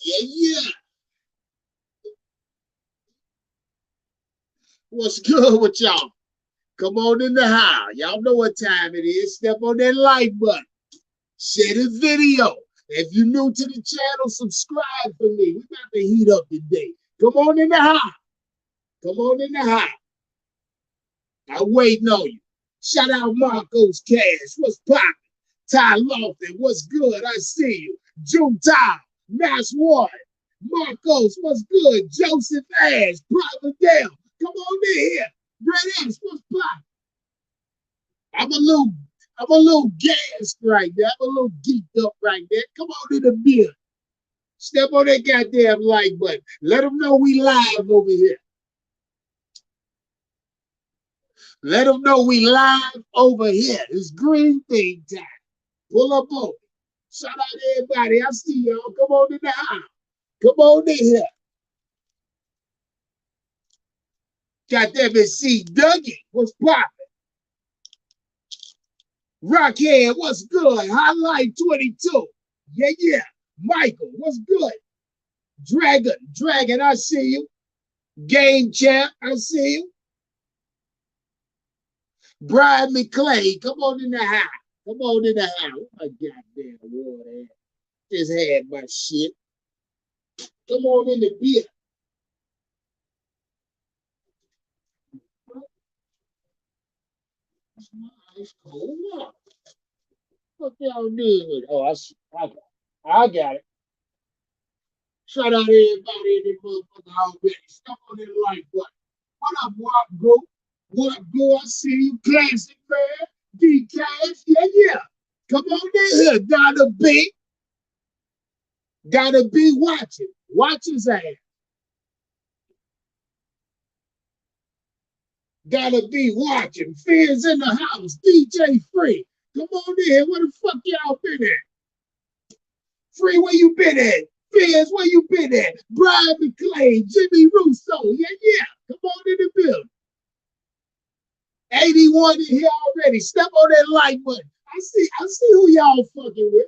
Yeah, yeah. What's good with y'all? Come on in the house. Y'all know what time it is. Step on that like button. Share the video. If you're new to the channel, subscribe for me. We about to heat up today. Come on in the house. Come on in the house. I'm waiting on you. Shout out Marcos Cash. What's poppin'? Ty Lofton. What's good? I see you. June Ty. Nice one. Marcos. What's good? Joseph Ash. Private Dale. Come on in here. Red Ash. What's poppin'? I'm a little I'm a little gassed right there. I'm a little geeked up right there. Come on in the beer. Step on that goddamn like button. Let them know we live over here. Let them know we live over here. It's green thing time. Pull up over. Shout out to everybody. I see y'all. Come on in the house. Come on in here. Goddamn it, see Dougie. What's poppin'? Rockhead, what's good? Highlight 22. Yeah, yeah. Michael, what's good? Dragon, I see you. Game champ, I see you. Brian McClay, come on in the house. Come on in the house. Oh my goddamn water. Just had my shit. Come on in the beer. It's cold water. What y'all doing? Oh, I got it. Shout out to everybody in the motherfucker already. Step on that like button. What up, Walk Go? What go? I see you, classic man. D Cash, yeah, yeah. Come on in here, gotta be watching. Watch his ass. Gotta be watching. Fears in the house. DJ Free. Come on in here. Where the fuck y'all been at? Free, where you been at? Fears, where you been at? Brian McClain, Jimmy Russo. Yeah, yeah. Come on in the building. 81 in here already. Step on that like button. I see who y'all fucking with.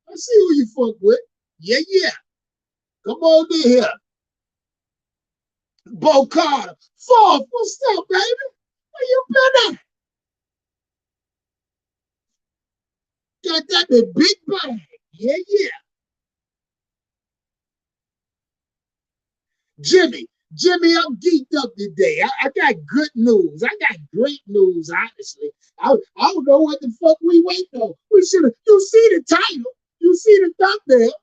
I see who you fuck with. Yeah, yeah. Come on in here. Bo Carter. Fourth, what's up, baby? Where you been at? Got that the big bag. Yeah, yeah. Jimmy, I'm geeked up today. I got good news. I got great news, honestly. I don't know what the fuck we wait on. We should have, you see the title. You see the thumbnail.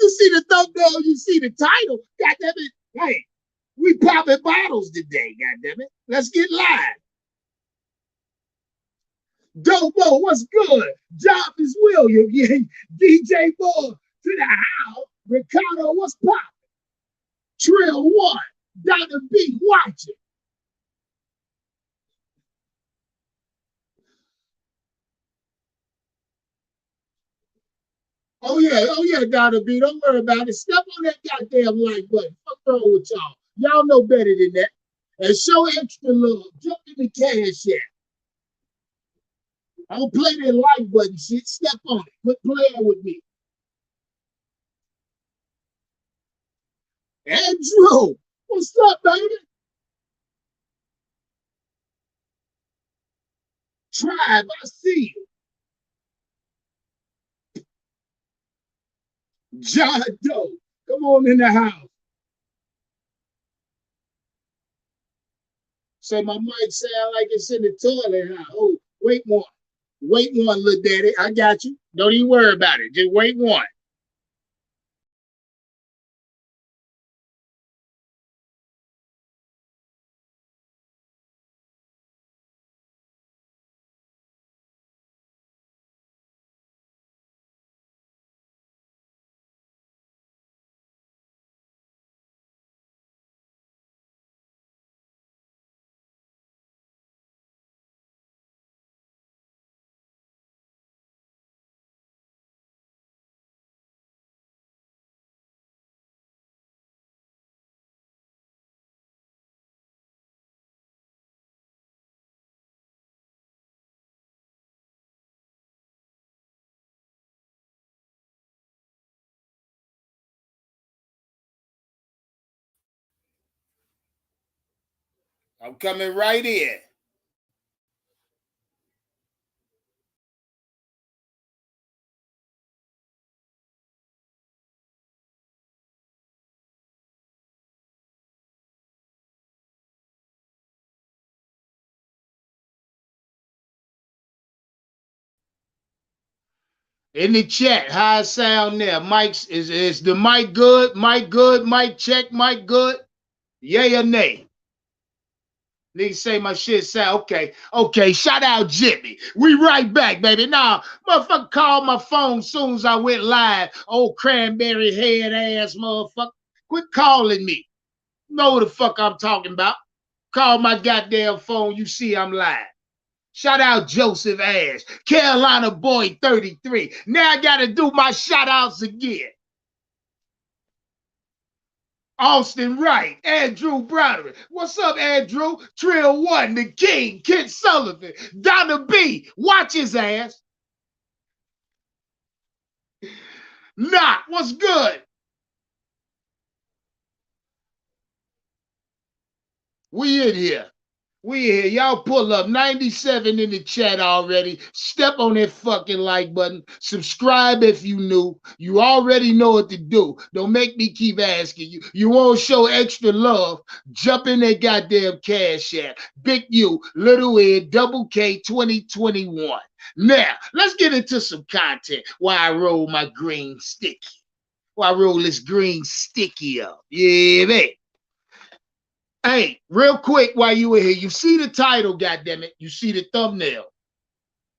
You see the thumbnail. You see the title. God damn it. Hey, we popping bottles today. God damn it. Let's get live. Dobo, what's good? Jarvis William, yeah. DJ Moore to the house. Ricardo, what's poppin'? Trill One. Dr. B watching. Oh yeah, Dr. B. Don't worry about it. Step on that goddamn like button. What's wrong with y'all? Y'all know better than that. And show extra love. Jump in the cash app. I don't play that like button shit. Step on it. Quit playing with me. Andrew, what's up, baby? Tribe, I see you. John Doe, come on in the house. Say my mic sound like it's in the toilet. Huh? Oh, wait one. Wait one, little daddy. I got you. Don't even worry about it. Just wait one. I'm coming right in. In the chat, how it sound there? Mike's is the mic good? Mic good? Mic check? Mic good? Yay or nay? Niggas say my shit sound okay. Okay, shout out Jimmy. We right back, baby. Nah, motherfucker called my phone soon as I went live. Old cranberry head ass motherfucker. Quit calling me. Know what the fuck I'm talking about. Call my goddamn phone. You see I'm live. Shout out Joseph Ash, Carolina Boy 33. Now I gotta do my shout outs again. Austin Wright, Andrew Broderick. What's up, Andrew? Trill One, the King, Kent Sullivan, Donna B. Watch his ass. Not, what's good? We in here. We here. Y'all pull up. 97 in the chat already. Step on that fucking like button. Subscribe if you new. You already know what to do. Don't make me keep asking you. You want to show extra love? Jump in that goddamn Cash App. Big U, Little Ed, Double K 2021. Now, let's get into some content while I roll my green sticky. While I roll this green sticky up. Yeah, man. Hey, real quick while you were here, you see the title, goddammit. You see the thumbnail.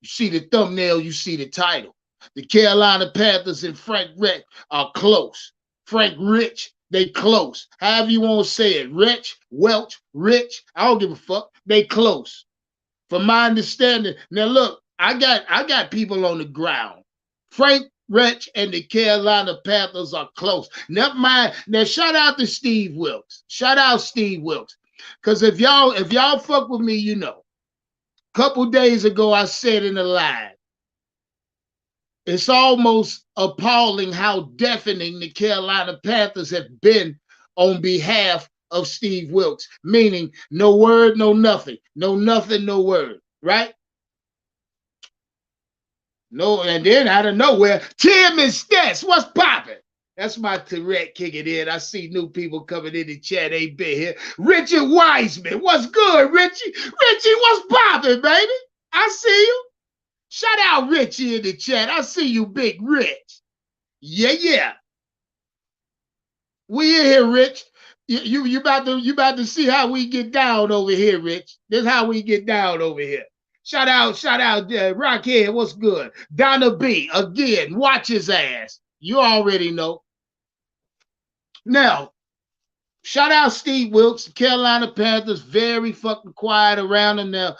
You see the thumbnail, you see the title. The Carolina Panthers and Frank Rich are close. Frank Rich, they close. However you want to say it. Rich, Welch, Rich, I don't give a fuck. They close. From my understanding. Now look, I got people on the ground. Frank Rich and the Carolina Panthers are close. Never mind. Now shout out to Steve Wilks. Shout out Steve Wilks. Because if y'all fuck with me, you know. A couple days ago, I said in the live, it's almost appalling how deafening the Carolina Panthers have been on behalf of Steve Wilks. Meaning no word, no nothing. No nothing, no word. Right? No, and then out of nowhere, Tim and Stess, what's popping? That's my Tourette kicking in. I see new people coming in the chat. Ain't been here. Richard Wiseman, what's good, Richie? Richie, what's popping, baby? I see you. Shout out Richie in the chat. I see you, Big Rich. Yeah, yeah. We in here, Rich. You about to see how we get down over here, Rich. This is how we get down over here. Shout out, Rockhead, what's good? Donna B, again, watch his ass. You already know. Now, shout out Steve Wilks, Carolina Panthers, very fucking quiet around them now.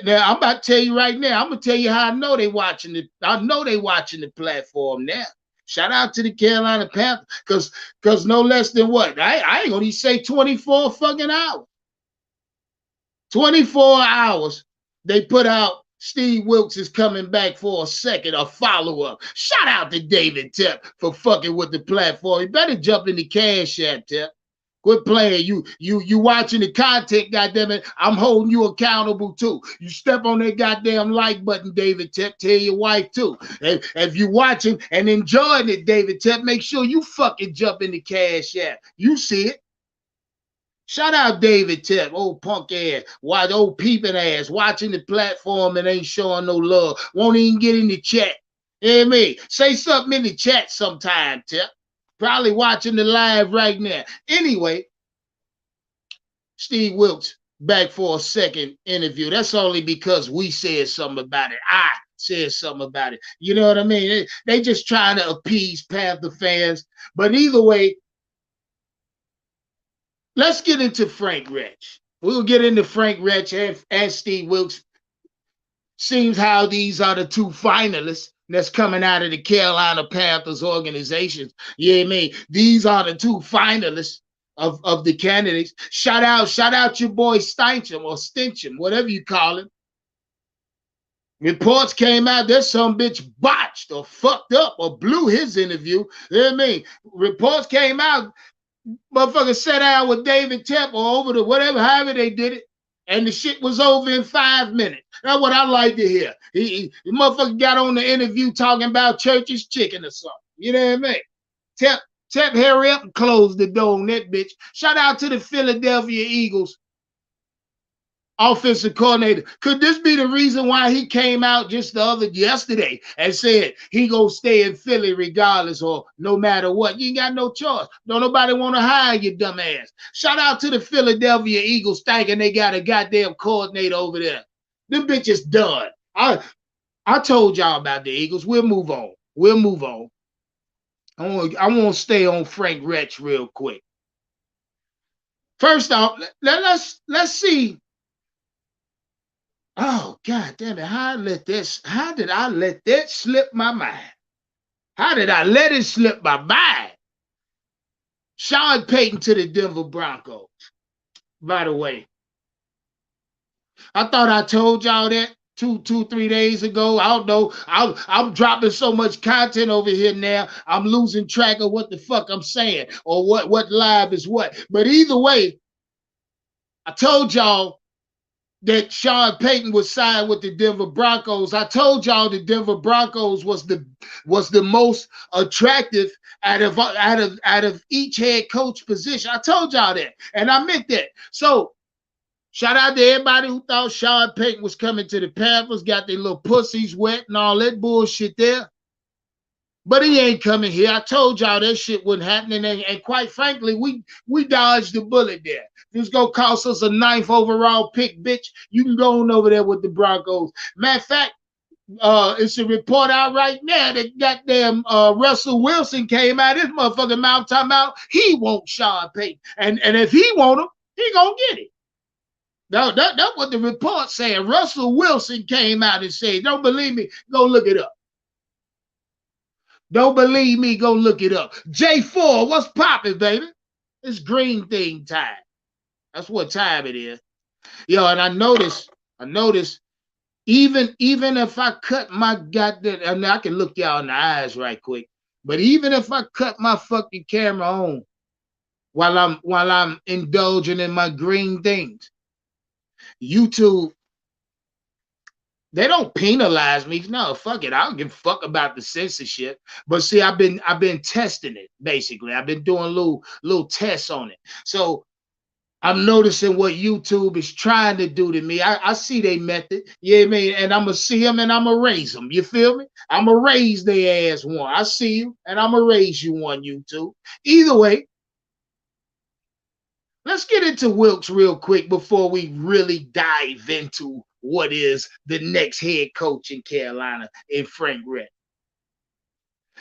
Now, I'm about to tell you right now, I'm going to tell you how I know they watching it. I know they watching the platform now. Shout out to the Carolina Panthers, because no less than what? I ain't going to say 24 fucking hours. 24 hours. They put out Steve Wilks is coming back for a second, a follow-up. Shout out to David Tep for fucking with the platform. You better jump in the Cash App, Tep. Quit playing. You watching the content, goddammit. I'm holding you accountable too. You step on that goddamn like button, David Tep. Tell your wife too. And if you watching and enjoying it, David Tep, make sure you fucking jump in the Cash App. You see it. Shout out David Tep, old punk ass, old peeping ass, watching the platform and ain't showing no love. Won't even get in the chat. Hear me? Say something in the chat sometime, Tep. Probably watching the live right now. Anyway, Steve Wilks back for a second interview. That's only because we said something about it. I said something about it. You know what I mean? They just trying to appease Panther fans. But either way, let's get into Frank Rich. We'll get into Frank Rich and Steve Wilks. Seems how these are the two finalists that's coming out of the Carolina Panthers organizations. You know what I mean? These are the two finalists of the candidates. Shout out your boy Steincham or Stincham, whatever you call him. Reports came out that some bitch botched or fucked up or blew his interview. You know what I mean? Reports came out. Motherfucker sat down with David Tep or over to whatever, however they did it. And the shit was over in 5 minutes. That's what I like to hear. The motherfucker got on the interview talking about Church's chicken or something. You know what I mean? Tell hurry up and close the door on that bitch. Shout out to the Philadelphia Eagles offensive coordinator. Could this be the reason why he came out just yesterday and said he gonna stay in Philly regardless or no matter what? You ain't got no choice. Don't nobody want to hire you, dumb ass. Shout out to the Philadelphia Eagles thinking they got a goddamn coordinator over there. Them bitches done. I told y'all about the Eagles. We'll move on. We'll move on. I want to stay on Frank Reich real quick. First off, let's see. Oh, God damn it. How did I let that slip my mind? How did I let it slip my mind? Sean Payton to the Denver Broncos. By the way, I thought I told y'all that 3 days ago. I don't know. I'm dropping so much content over here now. I'm losing track of what the fuck I'm saying or what live is what. But either way, I told y'all that Sean Payton was signed with the Denver Broncos. I told y'all the Denver Broncos was the most attractive out of each head coach position. I told y'all that, and I meant that. So shout out to everybody who thought Sean Payton was coming to the Panthers, got their little pussies wet and all that bullshit there. But he ain't coming here. I told y'all that shit wasn't happening. And quite frankly, we dodged the bullet there. It's going to cost us a 9th overall pick, bitch. You can go on over there with the Broncos. Matter of fact, it's a report out right now that goddamn Russell Wilson came out. This motherfucking mouth talking about he wants Sean Payton. And if he want him, he going to get it. No, that's what the report saying. Russell Wilson came out and said, don't believe me, go look it up. Don't believe me, go look it up. J4, what's popping, baby? It's green thing time. That's what time it is. Yo, and I noticed, even if I cut my goddamn, I mean, I can look y'all in the eyes right quick, but even if I cut my fucking camera on while I'm indulging in my green things, YouTube, they don't penalize me. No, fuck it. I don't give a fuck about the censorship. But see, I've been testing it, basically. I've been doing little tests on it. So I'm noticing what YouTube is trying to do to me. I see their method. You know what I mean? And I'm going to see them and I'm going to raise them. You feel me? I'm going to raise their ass one. I see you and I'm going to raise you one, YouTube. Either way, let's get into Wilks real quick before we really dive into what is the next head coach in Carolina in Frank Reich.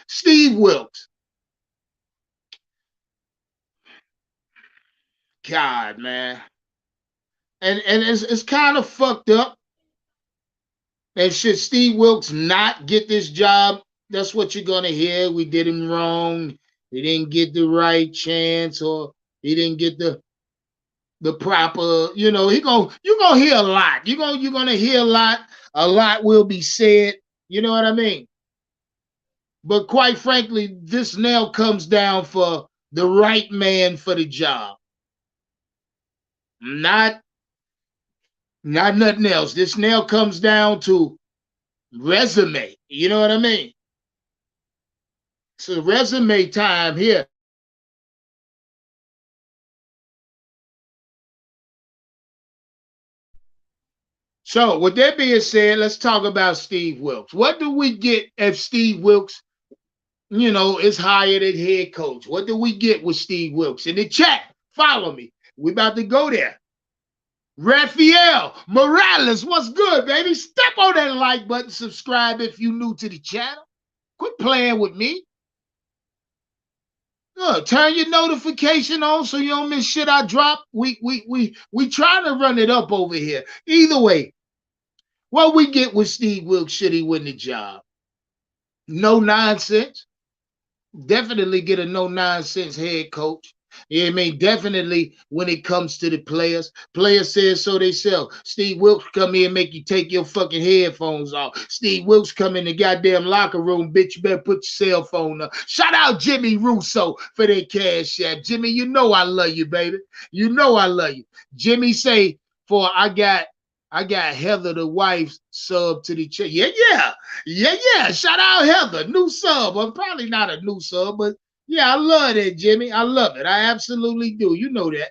Steve Wilks. God, man. And it's kind of fucked up. And should Steve Wilks not get this job, that's what you're going to hear. We did him wrong. He didn't get the right chance, or he didn't get the proper, you know, you're gonna hear a lot. You're gonna hear a lot. A lot will be said. You know what I mean? But quite frankly, this now comes down for the right man for the job. Not nothing else. This now comes down to resume. You know what I mean? So resume time here. So with that being said, let's talk about Steve Wilks. What do we get if Steve Wilks, you know, is hired as head coach? What do we get with Steve Wilks? In the chat, follow me. We about to go there. Rafael Morales, what's good, baby? Step on that like button, subscribe if you're new to the channel. Quit playing with me. Turn your notification on so you don't miss shit I drop. We trying to run it up over here. Either way, what we get with Steve Wilks should he win the job? No nonsense. Definitely get a no nonsense head coach. You know what I mean? Definitely when it comes to the players. Players says so they sell. Steve Wilks come here and make you take your fucking headphones off. Steve Wilks come in the goddamn locker room, bitch, you better put your cell phone up. Shout out Jimmy Russo for that cash app. Jimmy, you know I love you, baby. You know I love you. Jimmy say, for I got Heather, the wife, sub to the chat. Yeah. Shout out Heather, new sub. Well, probably not a new sub, but yeah, I love that, Jimmy. I love it. I absolutely do. You know that.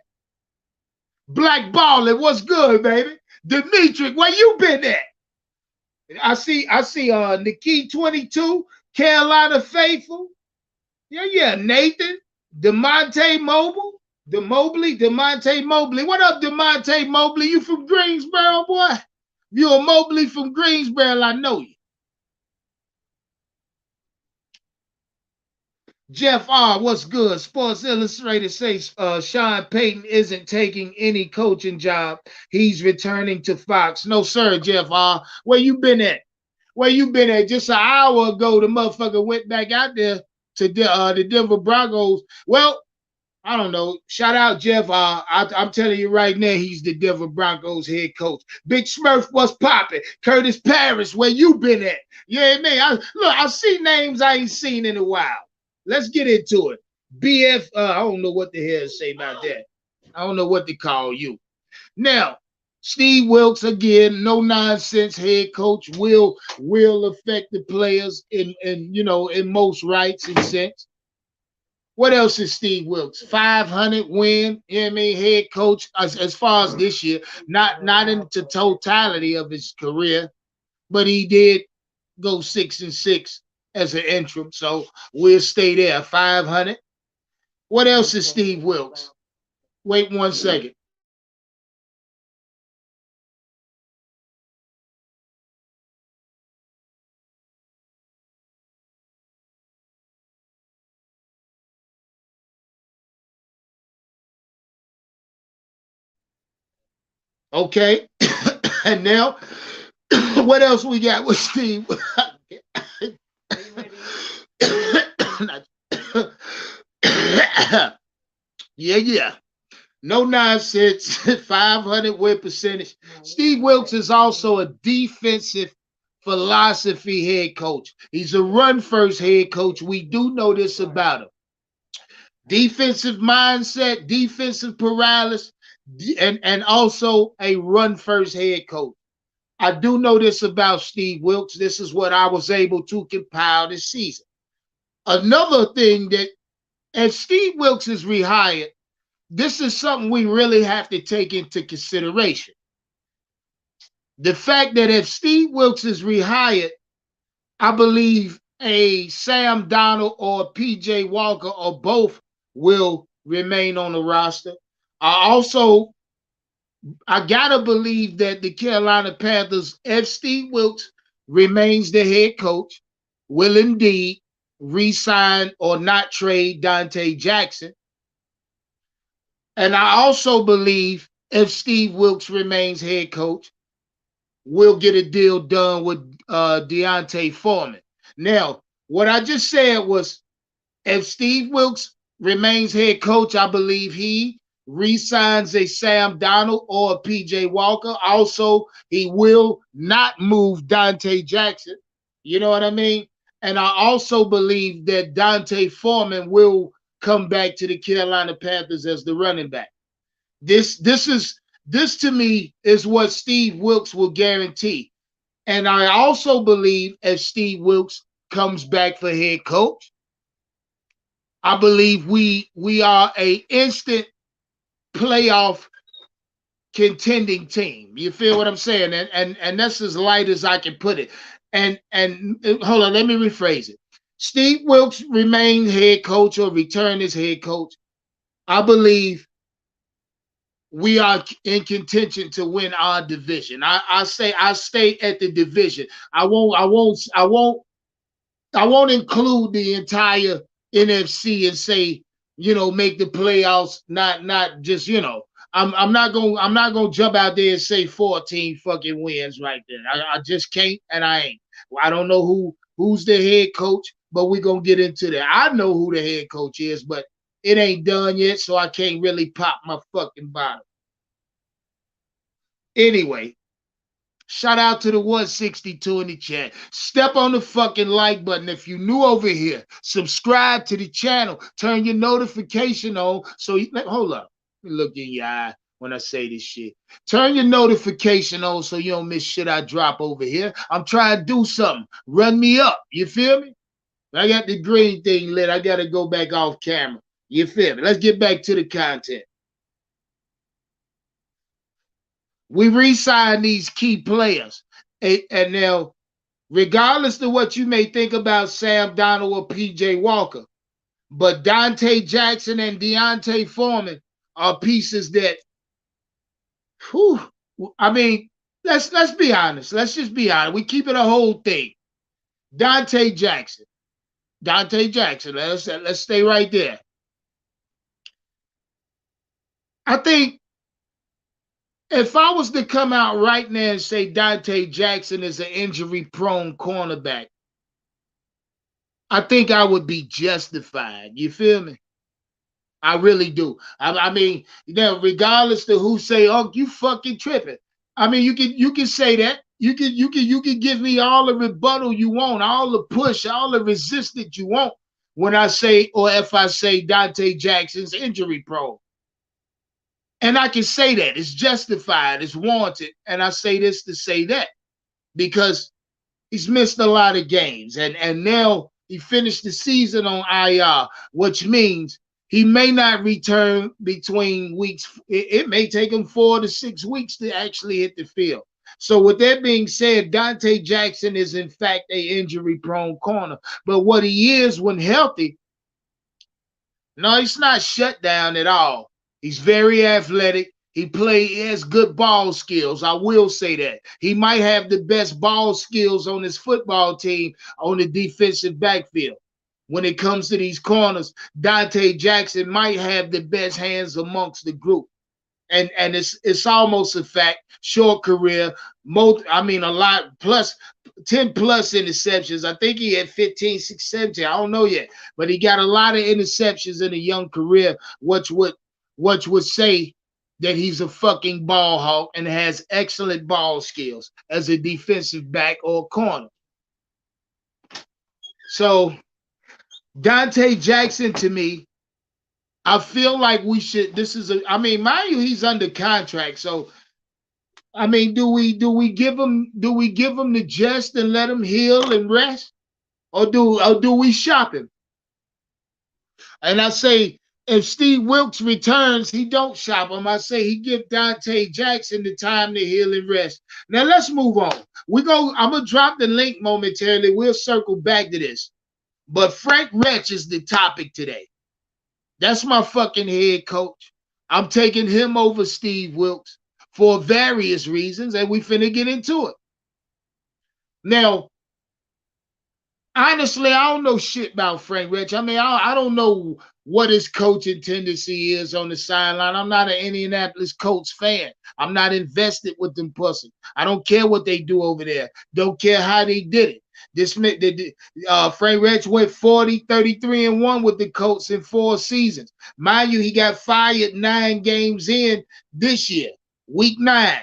Black Ballin', what's good, baby? Dimitri, where you been at? I see Nikki 22, Carolina Faithful. Yeah. Nathan, DeMonte Mobile, DeMonte Mobley. What up, DeMonte Mobley? You from Greensboro, boy? You a Mobley from Greensboro, I know you. Jeff R, what's good? Sports Illustrated says Sean Payton isn't taking any coaching job. He's returning to Fox. No, sir, Jeff R. Where you been at? Where you been at? Just an hour ago, the motherfucker went back out there to the Denver Broncos. Well, I don't know. Shout out Jeff. I'm telling you right now, he's the Denver Broncos head coach. Big Smurf, what's popping? Curtis Paris, where you been at? Yeah, man. I see names I ain't seen in a while. Let's get into it. BF, I don't know what the hell to say about that. I don't know what to call you. Now, Steve Wilks, again, no nonsense head coach, will affect the players in most rights and sense. What else is Steve Wilks? 500 win, you know what I mean, head coach as far as this year, not in the totality of his career, but he did go 6-6 as an interim, so we'll stay there. 500. What else is Steve Wilks? Wait 1 second. Okay. And now, what else we got with Steve? Yeah. No nonsense. 500 win percentage. Steve Wilks is also a defensive philosophy head coach. He's a run first head coach. We do know this about him. Defensive mindset, defensive paralysis, and also a run first head coach. I do know this about Steve Wilks. This is what I was able to compile this season. Another thing that, as Steve Wilks is rehired, this is something we really have to take into consideration. The fact that if Steve Wilks is rehired, I believe a Sam Darnold or PJ Walker or both will remain on the roster. I gotta believe that the Carolina Panthers, if Steve Wilks remains the head coach, will indeed re-sign or not trade Dante Jackson. And I also believe if Steve Wilks remains head coach, we'll get a deal done with D'Onta Foreman. Now, what I just said was, if Steve Wilks remains head coach, I believe he re-signs a Sam Darnold or a PJ Walker. Also, he will not move Dante Jackson. You know what I mean? And I also believe that D'Onta Foreman will come back to the Carolina Panthers as the running back. This to me is what Steve Wilks will guarantee. And I also believe if Steve Wilks comes back for head coach, I believe we are a instant playoff contending team. You feel what I'm saying? And that's as light as I can put it. And hold on, let me rephrase it. Steve Wilks remain head coach or return as head coach. I believe we are in contention to win our division. I stay at the division. I won't include the entire NFC and say, make the playoffs. Not just, I'm not gonna jump out there and say 14 fucking wins right there. I just can't, and I ain't. I don't know who's the head coach, but we're gonna get into that. I know who the head coach is, but it ain't done yet, so I can't really pop my fucking bottom. Anyway, shout out to the 162 in the chat. Step on the fucking like button if you're new over here. Subscribe to the channel. Turn your notification on. So hold up. Look in your eye. when I say this shit. Turn your notification on so you don't miss shit I drop over here. I'm trying to do something. Run me up. You feel me? I got the green thing lit. I got to go back off camera. You feel me? Let's get back to the content. We re-signed these key players. And now, regardless of what you may think about Sam Donald or PJ Walker, but Dante Jackson and D'Onta Foreman are pieces that, whew, I mean, let's be honest. Let's just be honest. We keep it a whole thing. Dante Jackson. Let's stay right there. I think if I was to come out right now and say Dante Jackson is an injury-prone cornerback, I think I would be justified. You feel me? I really do. I mean, regardless to who say, "Oh, you fucking tripping." I mean, you can say that. You can give me all the rebuttal you want, all the push, all the resistance you want when I say, or if I say Dante Jackson's injury prone. And I can say that. It's justified, it's warranted. And I say this to say that because he's missed a lot of games. And now he finished the season on IR, which means he may not return between weeks. It may take him 4 to 6 weeks to actually hit the field. So with that being said, Dante Jackson is in fact a injury-prone corner. But what he is when healthy, no, he's not shut down at all. He's very athletic. He has good ball skills. I will say that. He might have the best ball skills on his football team on the defensive backfield. When it comes to these corners, Dante Jackson might have the best hands amongst the group. And it's almost a fact, short career, a lot, plus 10 plus interceptions. I think he had 15, 16, 17. I don't know yet. But he got a lot of interceptions in a young career, which would say that he's a fucking ball hawk and has excellent ball skills as a defensive back or corner. So Dante Jackson, to me, I feel like we should. Mind you, he's under contract. So, I mean, do we give him the just and let him heal and rest, or do we shop him? And I say, if Steve Wilks returns, he don't shop him. I say he give Dante Jackson the time to heal and rest. Now let's move on. I'm gonna drop the link momentarily. We'll circle back to this. But Frank Reich is the topic today. That's my fucking head coach. I'm taking him over Steve Wilks for various reasons, and we finna get into it. Now, honestly, I don't know shit about Frank Reich. I mean, I don't know what his coaching tendency is on the sideline. I'm not an Indianapolis Colts fan. I'm not invested with them pussies. I don't care what they do over there. Don't care how they did it. Frank Reich went 40, 33, and 1 with the Colts in 4 seasons. Mind you, he got fired 9 games in this year, week 9.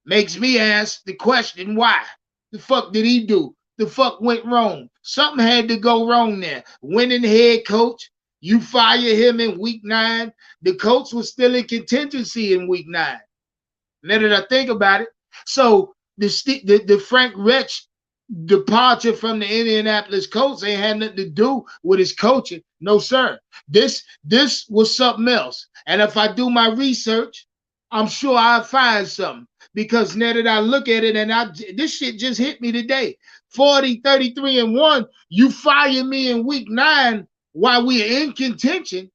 Makes me ask the question, why? The fuck did he do? The fuck went wrong? Something had to go wrong there. Winning head coach, you fire him in week 9. The Colts was still in contingency in week 9. Now that I think about it, so the Frank Reich departure from the Indianapolis Colts ain't had nothing to do with his coaching. No, sir. This was something else. And if I do my research, I'm sure I'll find something. Because now that I look at it, and this shit just hit me today. 40, 33, and 1. You fire me in week 9 while we're in contention.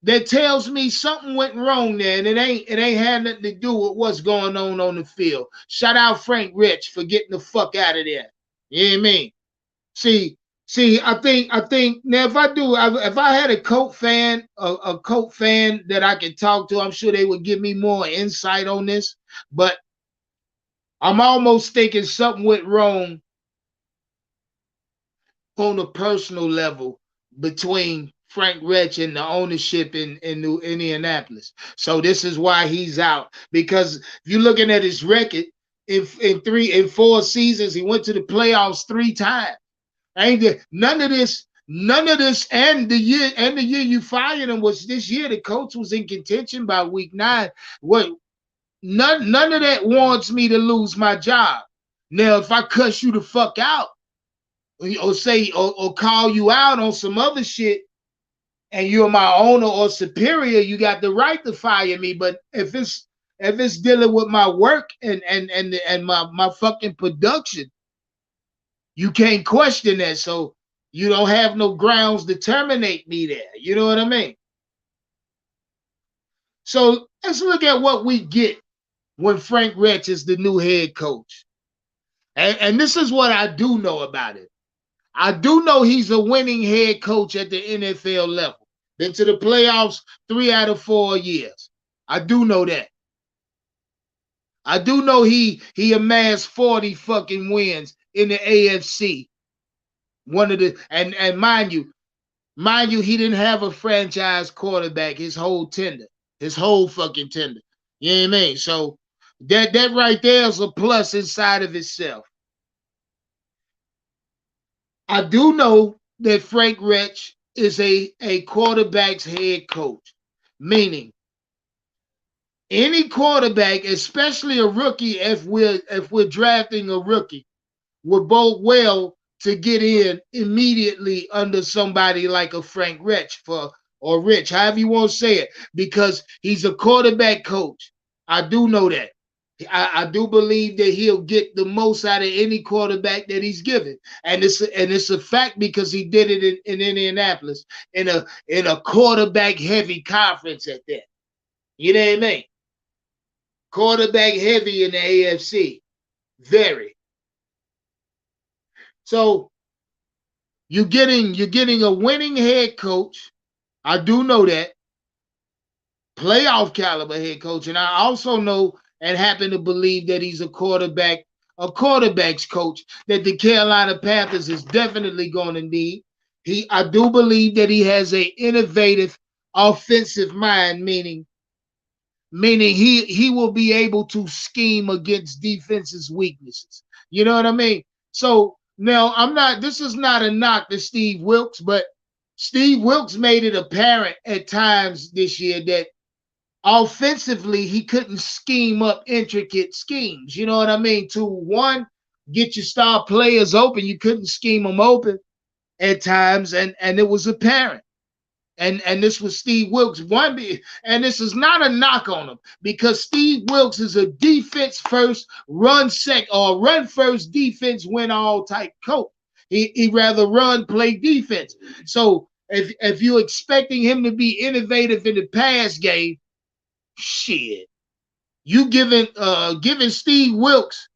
That tells me something went wrong there, and it ain't had nothing to do with what's going on the field. Shout out Frank Reich for getting the fuck out of there. You know what I mean? See, I think now if I had a Colt fan, a Colt fan that I could talk to, I'm sure they would give me more insight on this. But I'm almost thinking something went wrong on a personal level between Frank Reich and the ownership in Indianapolis. So this is why he's out. Because if you're looking at his record, in 4 seasons, he went to the playoffs 3 times. None of this None of this, and the year you fired him was this year. The coach was in contention by week 9. What? None of that wants me to lose my job. Now, if I cuss you the fuck out, or say or call you out on some other shit, and you're my owner or superior, you got the right to fire me. But if it's dealing with my work and my fucking production, you can't question that. So you don't have no grounds to terminate me there. You know what I mean? So let's look at what we get when Frank Reich is the new head coach. And this is what I do know about it. I do know he's a winning head coach at the NFL level. Been to the playoffs 3 out of 4 years. I do know that. I do know he amassed 40 fucking wins in the AFC. One of the and mind you, he didn't have a franchise quarterback his whole fucking tender. You know what I mean? So that right there is a plus inside of itself. I do know that Frank Reich is a quarterback's head coach, meaning any quarterback, especially a rookie, if we're drafting a rookie, would bode well to get in immediately under somebody like a Frank Reich or Rich, however you want to say it, because he's a quarterback coach. I do know that. I do believe that he'll get the most out of any quarterback that he's given, and it's a fact because he did it in Indianapolis in a quarterback heavy conference at that. You know what I mean? Quarterback heavy in the AFC, very. So you're getting a winning head coach. I do know that, playoff caliber head coach, and I also know and happen to believe that he's a quarterback's coach that the Carolina Panthers is definitely going to need. I do believe that he has an innovative offensive mind, meaning he will be able to scheme against defenses' weaknesses. You know what I mean? So now this is not a knock to Steve Wilks, but Steve Wilks made it apparent at times this year that offensively, he couldn't scheme up intricate schemes. You know what I mean? To one, get your star players open. You couldn't scheme them open at times, and it was apparent. And this was Steve Wilks. And this is not a knock on him because Steve Wilks is a defense first, run first, defense win all type coach. He rather run, play defense. So if you're expecting him to be innovative in the pass game, shit, you giving Steve Wilks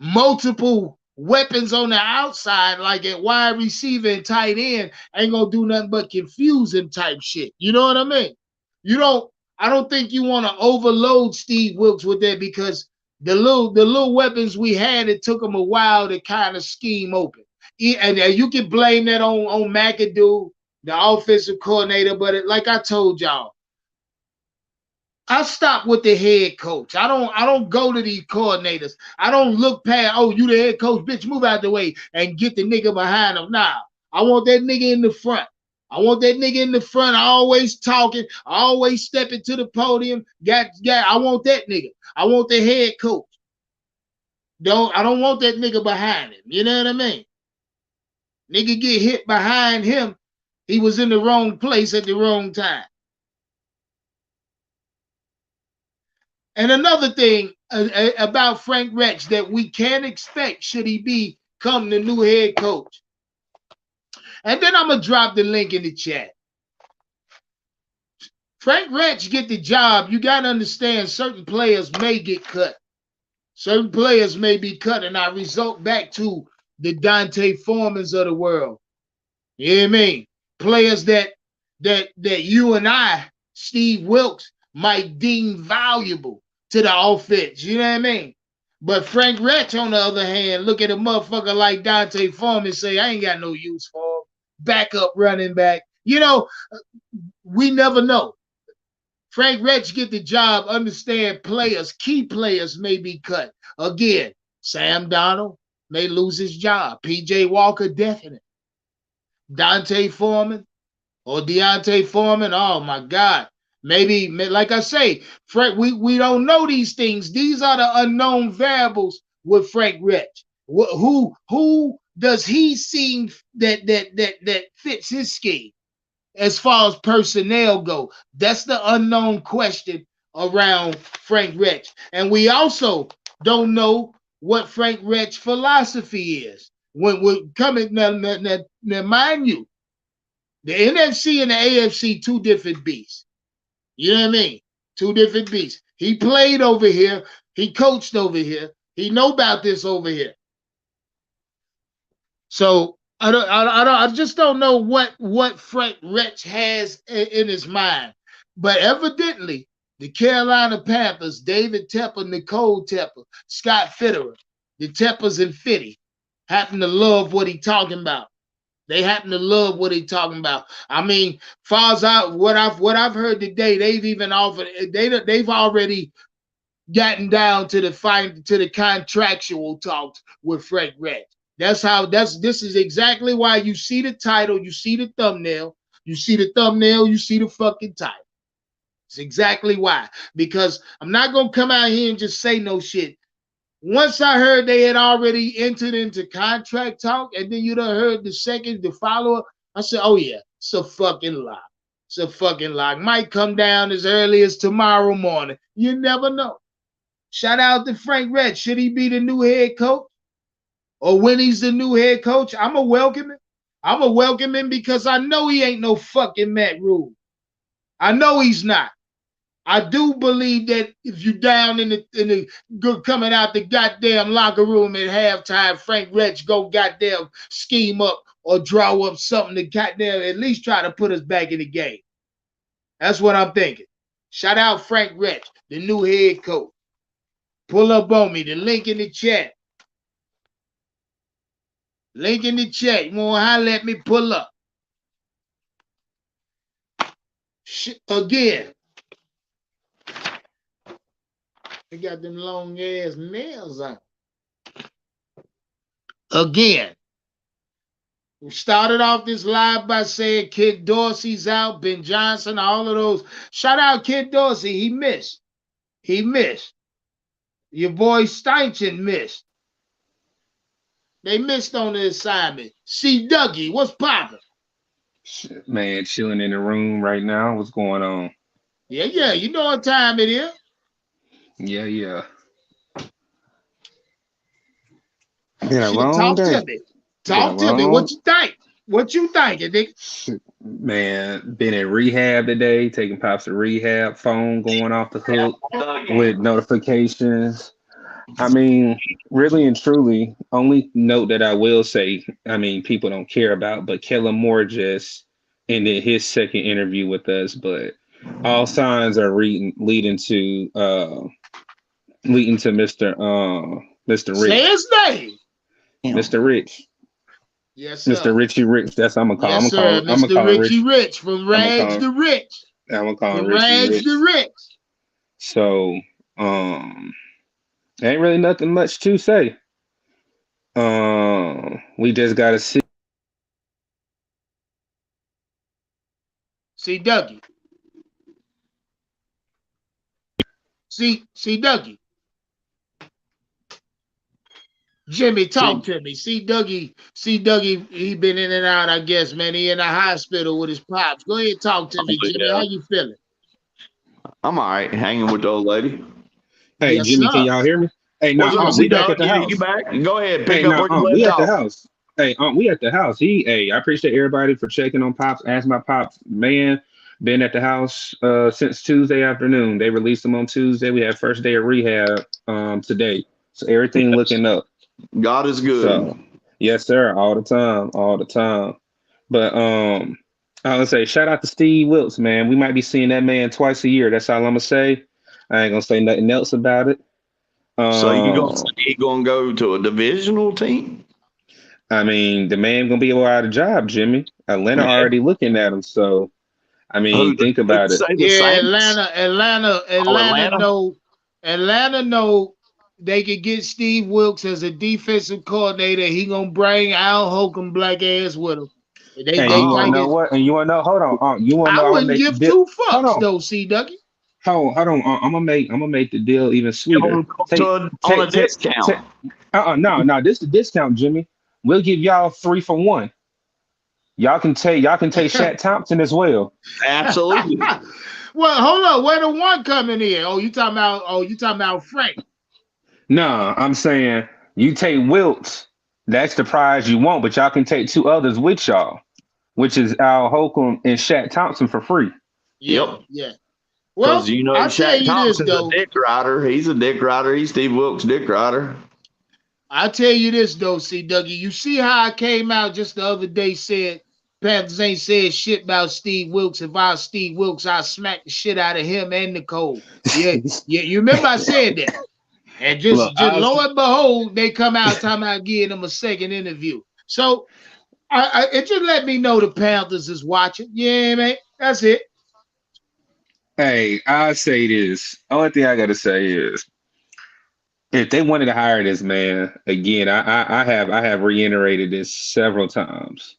multiple weapons on the outside, like at wide receiver and tight end, ain't gonna do nothing but confuse him type shit. You know what I mean? I don't think you want to overload Steve Wilks with that because the little weapons we had, it took him a while to kind of scheme open. And you can blame that on McAdoo, the offensive coordinator, but like I told y'all, I stop with the head coach. I don't go to these coordinators. I don't look past, oh, you the head coach, bitch, move out the way and get the nigga behind him. Nah, I want that nigga in the front. Always talking, always stepping to the podium. I want that nigga. I want the head coach. I don't want that nigga behind him. You know what I mean? Nigga get hit behind him. He was in the wrong place at the wrong time. And another thing about Frank Reich that we can expect should he become the new head coach. And then I'm going to drop the link in the chat. Frank Reich get the job. You got to understand certain players may get cut. Certain players may be cut, and I result back to the D'Onta Foremans of the world. You know what I mean? Players that you and I, Steve Wilks, might deem valuable to the offense. You know what I mean? But Frank Reich, on the other hand, look at a motherfucker like D'Onta Foreman and say, I ain't got no use for him. Backup running back. You know, we never know. Frank Reich get the job, understand players, key players may be cut. Again, Sam Darnold may lose his job. P.J. Walker, definitely. Dante Foreman or Deontay Foreman. Oh my God. Maybe, like I say, Frank, we don't know these things. These are the unknown variables with Frank Rich. Who does he seem that fits his scheme as far as personnel go? That's the unknown question around Frank Rich. And we also don't know what Frank Rich philosophy is. When we're coming now, mind you, the NFC and the AFC, two different beasts. You know what I mean? Two different beasts. He played over here. He coached over here. He know about this over here. So I just don't know what Frank Rich has in his mind. But evidently, the Carolina Panthers, David Tepper, Nicole Tepper, Scott Fitterer, the Teppers and Fitty, happen to love what he talking about. They happen to love what he talking about. I mean, far as what I've heard today, they've even offered they've already gotten down to the contractual talks with Frank Rich. This is exactly why you see the title, you see the thumbnail, you see the fucking title. It's exactly why. Because I'm not gonna come out here and just say no shit. Once I heard they had already entered into contract talk, and then you done heard the follow-up, I said, oh yeah, it's a fucking lie. It's a fucking lie. Might come down as early as tomorrow morning. You never know. Shout out to Frank Rich. Should he be the new head coach? Or when he's the new head coach, I'ma welcome him. I'ma welcome him because I know he ain't no fucking Matt Rule. I know he's not. I do believe that if you down in the coming out the goddamn locker room at halftime, Frank Rich go goddamn scheme up or draw up something to goddamn at least try to put us back in the game. That's what I'm thinking. Shout out Frank Rich, the new head coach. Pull up on me. The link in the chat. Link in the chat. You want to holler at me? Pull up. Again. They got them long ass nails on. Again, we started off this live by saying Kid Dorsey's out, Ben Johnson, all of those. Shout out Kid Dorsey. He missed. He missed. Your boy Steichen missed. They missed on the assignment. C. Dougie, what's poppin'? Man, chilling in the room right now. What's going on? Yeah. You know what time it is. Yeah. Talk to me. Talk to me. What you think? What you thinking, nigga? Man, been in rehab today, taking Pops to rehab, phone going off the hook with notifications. I mean, really and truly, only note that I will say, I mean, people don't care about, but Kellen Moore just ended his second interview with us, but all signs are leading to Mr. Rich. Say his name. Mr. Rich. Yes, sir. Mr. Richie Rich. That's what I'm gonna call him. Yes, sir. Mr. Richie Rich from Rags to Rich. I'm gonna call him Rags to Rich. So ain't really nothing much to say. We just gotta see. See Dougie. See Dougie. Jimmy, talk to me. See Dougie, he been in and out, I guess, man. He in the hospital with his pops. Go ahead, talk to me, Jimmy. How you feeling? I'm all right, hanging with the old lady. Hey, yes, Jimmy, can y'all hear me? Hey, no, we back at the house. You back? Go ahead, pick up where you left off. The house. Hey, we at the house. I appreciate everybody for checking on Pops. Ask my Pops, man. Been at the house since Tuesday afternoon. They released him on Tuesday. We had first day of rehab today. So everything looking up. God is good. So, yes, sir. All the time. But I would say shout out to Steve Wilkes, man. We might be seeing that man twice a year. That's all I'm gonna say. I ain't gonna say nothing else about it. So you gonna go to a divisional team? I mean, the man gonna be out of job, Jimmy. Atlanta already looking at him. So, I mean, think about it. Yeah, Atlanta know they could get Steve Wilkes as a defensive coordinator. He gonna bring Al Holcomb black ass with him. They And you want to think know it's, what? And you want to know? Hold on. You want to I know? I'm gonna wouldn't make the give deal. two Hold fucks on. though, C Dougie. Hold on. I'm gonna make the deal even sweeter. On Take a discount. no. This is the discount, Jimmy. We'll give y'all 3 for 1. Y'all can take Shaq Thompson as well. Absolutely. Well, hold on. Where the one coming in? You talking about Frank? No, I'm saying you take Wilkes. That's the prize you want, but y'all can take 2 others with y'all, which is Al Holcomb and Shaq Thompson for free. Yeah. Because Well, I'll tell Shaq you this Thompson's though. a dick rider. He's a dick rider. He's Steve Wilkes' dick rider. I'll tell you this though, C Dougie. You see how I came out just the other day said Panthers ain't said shit about Steve Wilkes. If I was Steve Wilkes, I'd smack the shit out of him and Nicole. Yeah. You remember I said that. And just lo and behold, they come out talking about giving him a second interview. So it just let me know the Panthers is watching. Yeah, man. That's it. Hey, I say this. Only thing I gotta say is, if they wanted to hire this man again, I have reiterated this several times.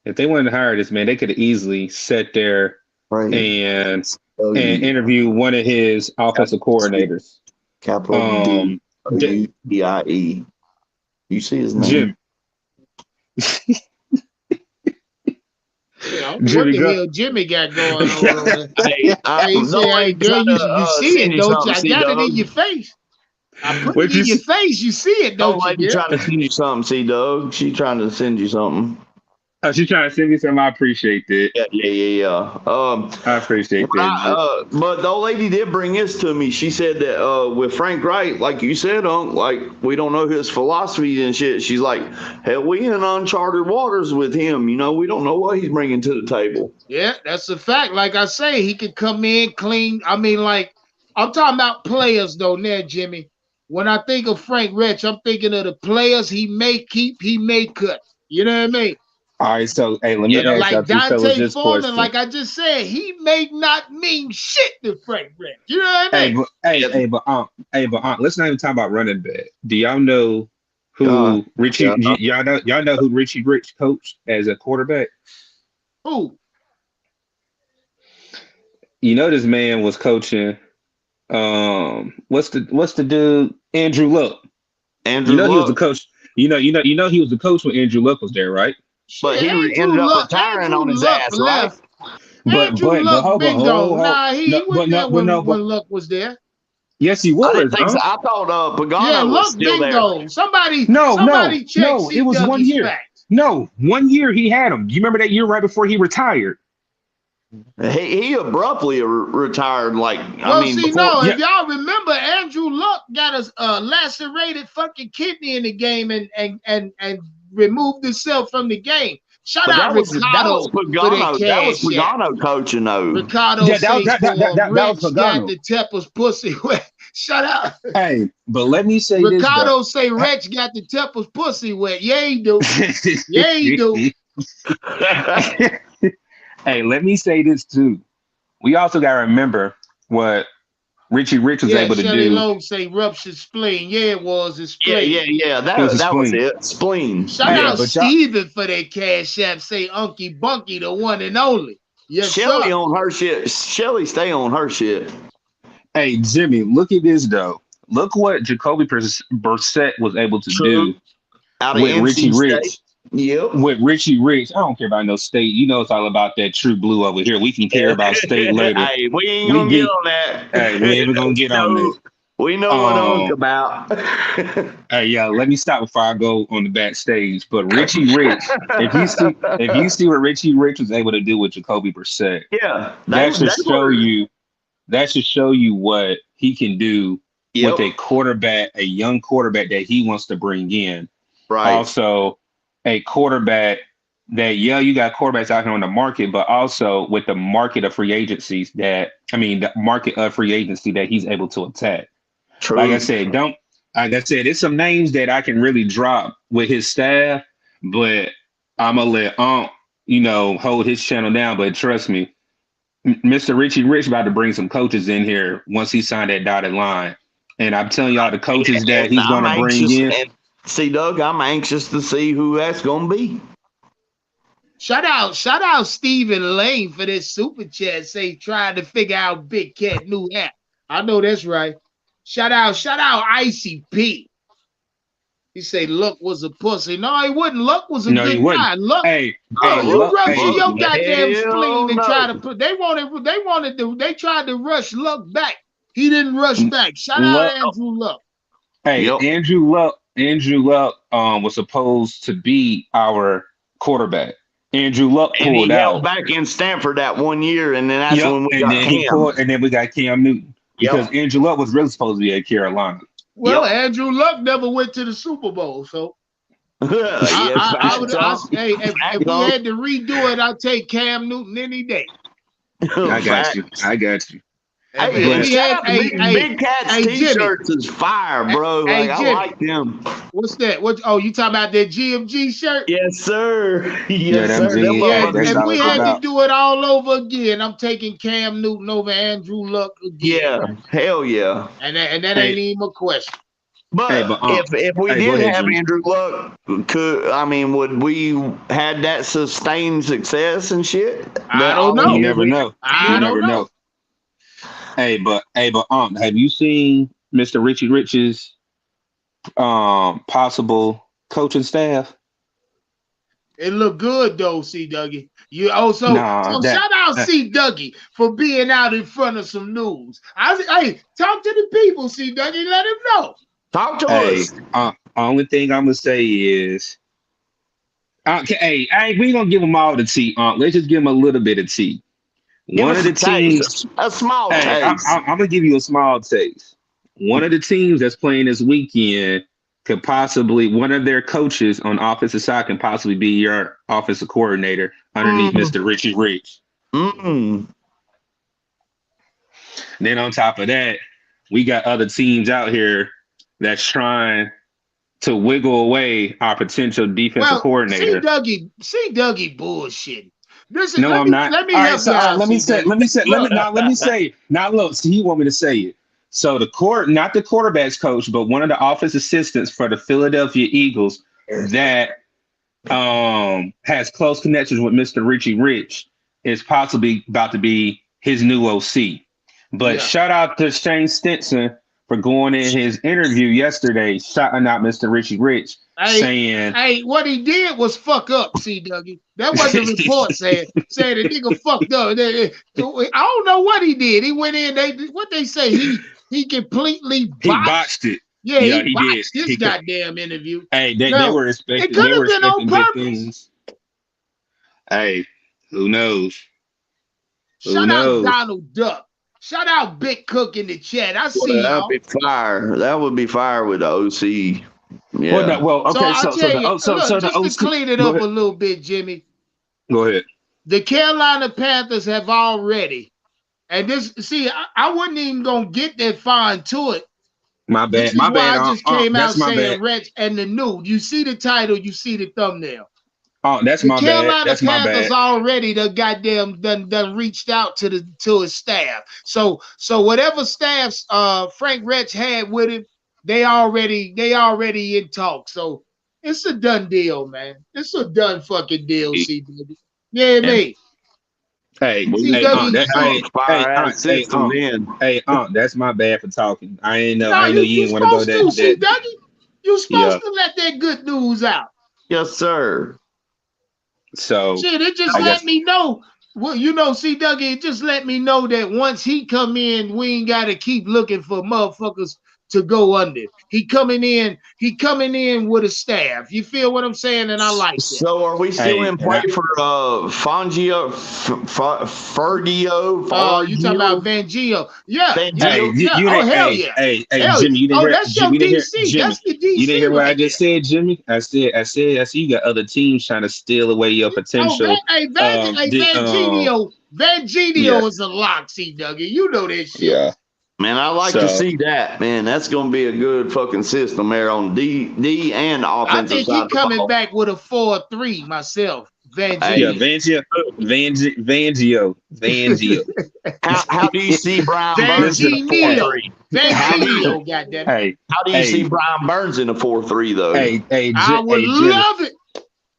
If they wanted to hire this man, they could have easily sat there and interview one of his offensive coordinators. Capital D-I-E. You see his name? Jim. What the hell Jimmy got going on? Hey, girl, you see it, don't you? I got it in your face. I put it in your face. You see it, don't you? Trying to send you something, C-Doug. She trying to send you something. Oh, she's trying to send me something. I appreciate that. Yeah. I appreciate that. But the old lady did bring this to me. She said that with Frank Wright, like you said, like we don't know his philosophy and shit. She's like, hell, we in uncharted waters with him. We don't know what he's bringing to the table. Yeah, that's a fact. Like I say, he could come in clean. I mean, like I'm talking about players though, now, Jimmy. When I think of Frank Rich, I'm thinking of the players he may keep, he may cut. You know what I mean? All right, so hey, let me ask like Dante Foreman, question. like I just said, he may not mean shit to Frank Rich. You know what I mean? But let's not even talk about running back. Do y'all know who Richie? Y'all know who Richie Rich coached as a quarterback? Who? This man was coaching. What's the dude? Andrew Luck. Andrew Luck. He was the coach. He was the coach when Andrew Luck was there, right? But he ended up retiring on his ass, right? But hold on. Nah, he wasn't there when Luck was there. Yes, he was. I didn't think so. I thought Pagano was still there. Go. Somebody check. No, it was 1 year. Facts. No, 1 year he had him. You remember that year right before he retired? He abruptly retired. If y'all remember, Andrew Luck got a lacerated fucking kidney in the game and removed himself from the game. Shout out Ricardo. That was Pagano coaching though. Ricardo that was Pagano. Got the Tepper's pussy wet. Shut up. Hey, but let me say Ricardo this. say Rich got the Tepper's pussy wet. Yeah, he do. Yeah, he do. Hey, let me say this too. We also got to remember what Richie Rich was able to Shelley do. Lowe say ruptured spleen. Yeah, it was his spleen. Yeah. That was it. Spleen. Shout out Steven for that cash app. Say Unky Bunky, the one and only. Yes, Shelly on her shit. Shelly stay on her shit. Hey, Jimmy, look at this though. Look what Jacoby Brissett was able to do with Richie Rich. Yep. With Richie Rich. I don't care about no state. It's all about that true blue over here. We can care about state later. Hey, we ain't gonna get on that. Hey, we ain't gonna get on that. We know what I'm about. Hey, let me stop before I go on the backstage. But Richie Rich, if you see what Richie Rich was able to do with Jacoby Brissett, that should show you what he can do with a young quarterback that he wants to bring in. Right. Also, a quarterback that, you got quarterbacks out here on the market, but also with the market of free agency that he's able to attack. True. Like I said, it's some names that I can really drop with his staff, but I'm gonna let hold his channel down. But trust me, Mr. Richie Rich about to bring some coaches in here once he signed that dotted line. And I'm telling y'all the coaches that he's gonna bring in. See, Doug, I'm anxious to see who that's going to be. Shout out Stephen Lane for this super chat. Say trying to figure out Big Cat new app. I know that's right. Shout out Icy P. He say Luck was a pussy. No, he wouldn't. Luck was a good guy. Luck. Hey, you rushing your Luck, goddamn hell spleen and no. try to put. They tried to rush Luck back. He didn't rush back. Shout out Andrew Luck. Hey, Yep. Andrew Luck was supposed to be our quarterback. Andrew Luck And he pulled held out. back in Stanford that 1 year, and then that's Yep, when we and got then he Cam. pulled, and then we got Cam Newton because Andrew Luck was really supposed to be at Carolina. Well, Andrew Luck never went to the Super Bowl, so if we had to redo it, I'd take Cam Newton any day. I got you. Big Cat's t-shirts is fire, bro. Hey, I Jimmy. like them. What's that? Oh, you talking about that GMG shirt? Yes, sir. Yeah, them sir. jeans, Yeah, that's if all we it's had about. to do it all over again, I'm taking Cam Newton over Andrew Luck again. Yeah, hell yeah. And that ain't even a question. But, if we did have Andrew Luck, would we had that sustained success and shit? I don't know. You never know. I don't know. Hey, but have you seen Mr. Richie Rich's possible coaching staff? It looked good though, C. Dougie. Shout out C. Dougie for being out in front of some news. Hey, talk to the people, C. Dougie. Let them know. Talk to us. Only thing I'm gonna say is, we gonna give them all the tea. Let's just give them a little bit of tea. One of the teams, a small taste. I'm gonna give you a small taste. One of the teams that's playing this weekend could possibly, one of their coaches on offensive side can possibly be your offensive coordinator underneath Mr. Richie Rich. Mm-mm. Then on top of that, we got other teams out here that's trying to wiggle away our potential defensive coordinator. See Dougie bullshit. I'm not. Let me help you out. Let me say. Now look, he want me to say it. So not the quarterback's coach, but one of the office assistants for the Philadelphia Eagles that has close connections with Mr. Richie Rich is possibly about to be his new OC. But shout out to Shane Stinson for going in his interview yesterday, shouting out Mr. Richie Rich, saying, "Hey, what he did was fuck up." See, Dougie, that was the report saying the nigga fucked up. I don't know what he did. He went in. They say he completely botched it. Yeah, he botched this goddamn interview. Hey, they were expecting. It could have been on purpose. Things. Hey, who knows? Shout out Donald Duck. Shout out Big Cook in the chat. I see y'all. That'd be fire. That would be fire with the OC. Yeah. So the OC, to clean it up a little bit, Jimmy. Go ahead. The Carolina Panthers have already, and I wasn't even gonna get that far into it. My bad. This is why I just came out saying Reds and the new. You see the title, you see the thumbnail. Oh, that's my bad. That's my bad. Panthers already the goddamn done reached out to his staff. So whatever staffs Frank Reich had with him, they already in talk. So it's a done deal, man. It's a done fucking deal, CW. Yeah, me. That's my bad for talking. I know you didn't want to go that. You supposed to let that good news out. Yes, sir. So shit, it just let me know. Well, see, Dougie, it just let me know that once he come in, we ain't got to keep looking for motherfuckers to go under. He coming in with a staff. You feel what I'm saying? And I like that. So are we still in play for Fangio? Ferdio? Oh, you talking about Fangio? Yeah. Hell yeah. Hey, Jimmy, you didn't hear? That's your DC. That's the DC. You didn't hear what I just said, Jimmy? I said you got other teams trying to steal away your potential. Vangio is a lock, see, Dougie. You know that shit. Yeah. Man, I like to see that, man. That's going to be a good fucking system there on D and offensive side. I think he's coming back with a 4-3 myself. Vangio. How do you see Brian Burns in a 4-3? Vangio, goddamn. How do you see Brian Burns in a 4-3 though? I would love it.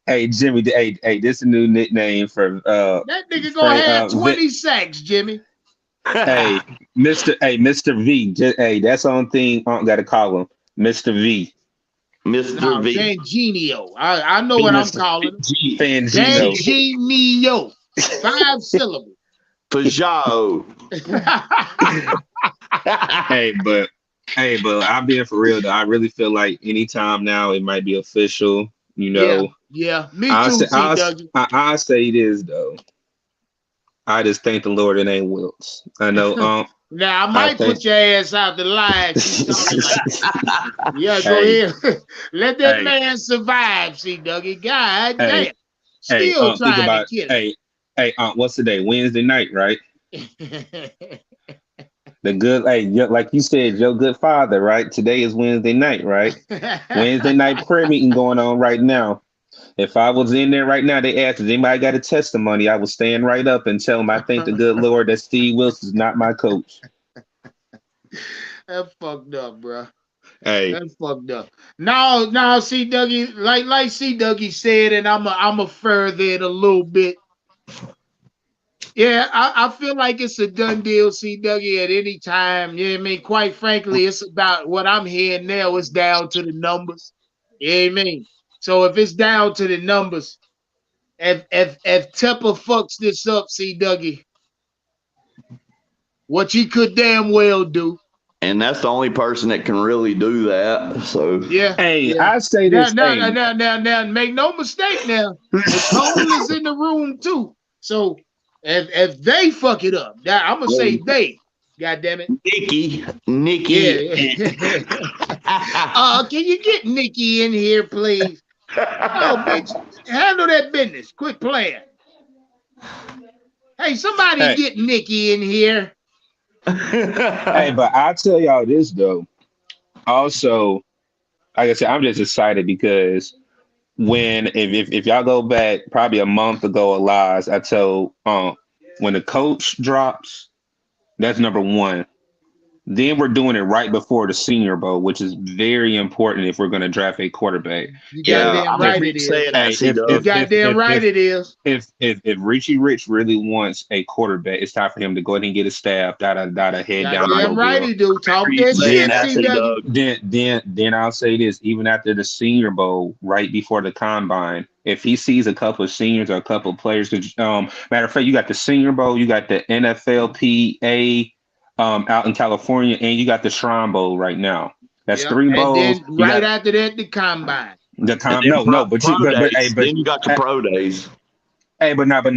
Hey, Jimmy. Hey, this is a new nickname for That nigga gonna have Vic. 20 sacks, Jimmy. Hey, Mr. V. Hey, that's the only thing I got to call him, Mr. V. Mr. No, V. Fangenio. I know what I'm calling him. Fangino. Fangenio. 5 syllables. Pajao. Hey, but I'm being for real though. I really feel like anytime now it might be official. You know, Yeah. Me too, C-Dougie. I say this though. I just thank the Lord it ain't Wilkes. I know. Now I might put your ass out the line. Yeah, go ahead. Let that man survive, C-Dougie. God damn. Still trying to kill him. Hey, what's the day? Wednesday night, right? The good, like you said, your good father, right? Today is Wednesday night, right? Wednesday night prayer meeting going on right now. If I was in there right now, they asked if anybody got a testimony, I would stand right up and tell them I thank the good Lord that Steve Wilson is not my coach. That's fucked up, bro. Hey, that's fucked up. Now, C-Dougie, like C-Dougie said, and I'm a further it a little bit. Yeah, I feel like it's a done deal, C-Dougie, at any time. You know what I mean? Quite frankly, it's about what I'm hearing now. It's down to the numbers. You know what I mean? So if it's down to the numbers, if Tepper fucks this up, C-Dougie, what you could damn well do. And that's the only person that can really do that. So I say this. Now, make no mistake. Now, the Cole is in the room too. So if they fuck it up, I'm gonna say they. God damn it, Nikki. Yeah. Can you get Nikki in here, please? Oh, bitch, handle that business. Quit playing. Hey, somebody get Nikki in here. Hey, but I'll tell y'all this though. Also, like I said, I'm just excited because if y'all go back probably a month ago, Elias, I told when the coach drops, that's number one. Then we're doing it right before the Senior Bowl, which is very important if we're going to draft a quarterback. You goddamn right it is. Goddamn right it is. If Richie Rich really wants a quarterback, it's time for him to go ahead and get a staff. Head down. Goddamn right he do. Talk that shit. Then I'll say this: even after the Senior Bowl, right before the combine, if he sees a couple of seniors or a couple of players, matter of fact, you got the Senior Bowl, you got the NFLPA. Out in California, and you got the Shrine Bowl right now. That's 3 bowls. And then right after that, the combine. But you then you got the pro days. Hey, but not the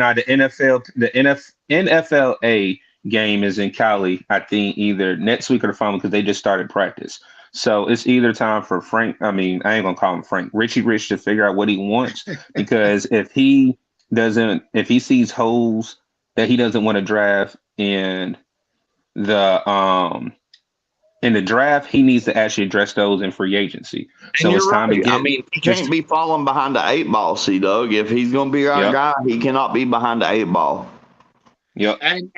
NFLA game is in Cali. I think either next week or the following because they just started practice. So it's either time for Frank. I mean, I ain't gonna call him Frank. Richie Rich to figure out what he wants because if he sees holes that he doesn't want to draft in the draft, he needs to actually address those in free agency. So it's time to get. I mean, he can't be falling behind the 8 ball, C-Doug. If he's going to be our guy, he cannot be behind the 8 ball. Yep. And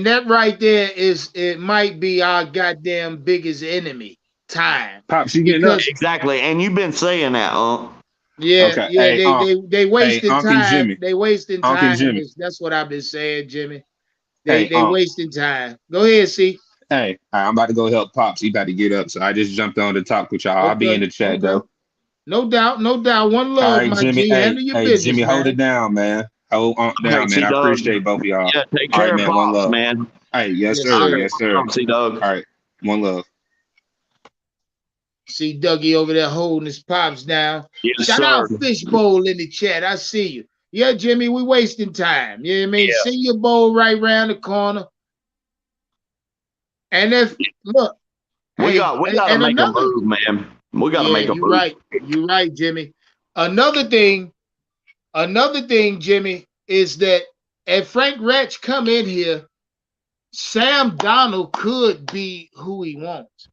that right there it might be our goddamn biggest enemy. Time. Pops, you getting up? Exactly, and you've been saying that, Yeah, okay. Yeah, they wasting time. Jimmy. They wasting time. Jimmy. That's what I've been saying, Jimmy. They wasting time. Go ahead, C. Hey, I'm about to go help Pops. He about to get up, so I just jumped on to talk with y'all. Okay. I'll be in the chat though. No doubt. One love, right, my Jimmy. G. Handle your business, Jimmy, man. Hold it down, man. Hold on down, man. I appreciate both of y'all. Yeah, take care of Pops, one love, man. Hey, yes, sir. Yes, sir. C-Doug. All right, one love. See Dougie over there holding his Pops down. Yes, Shout out Fishbowl in the chat. I see you. Yeah, Jimmy, we wasting time. You know what I mean? Yeah. Senior Bowl right around the corner. And if look, we got to make a move, man. We got to make a move. You're right, Jimmy. Another thing, Jimmy, is that if Frank Reich come in here, Sam Darnold could be who he wants.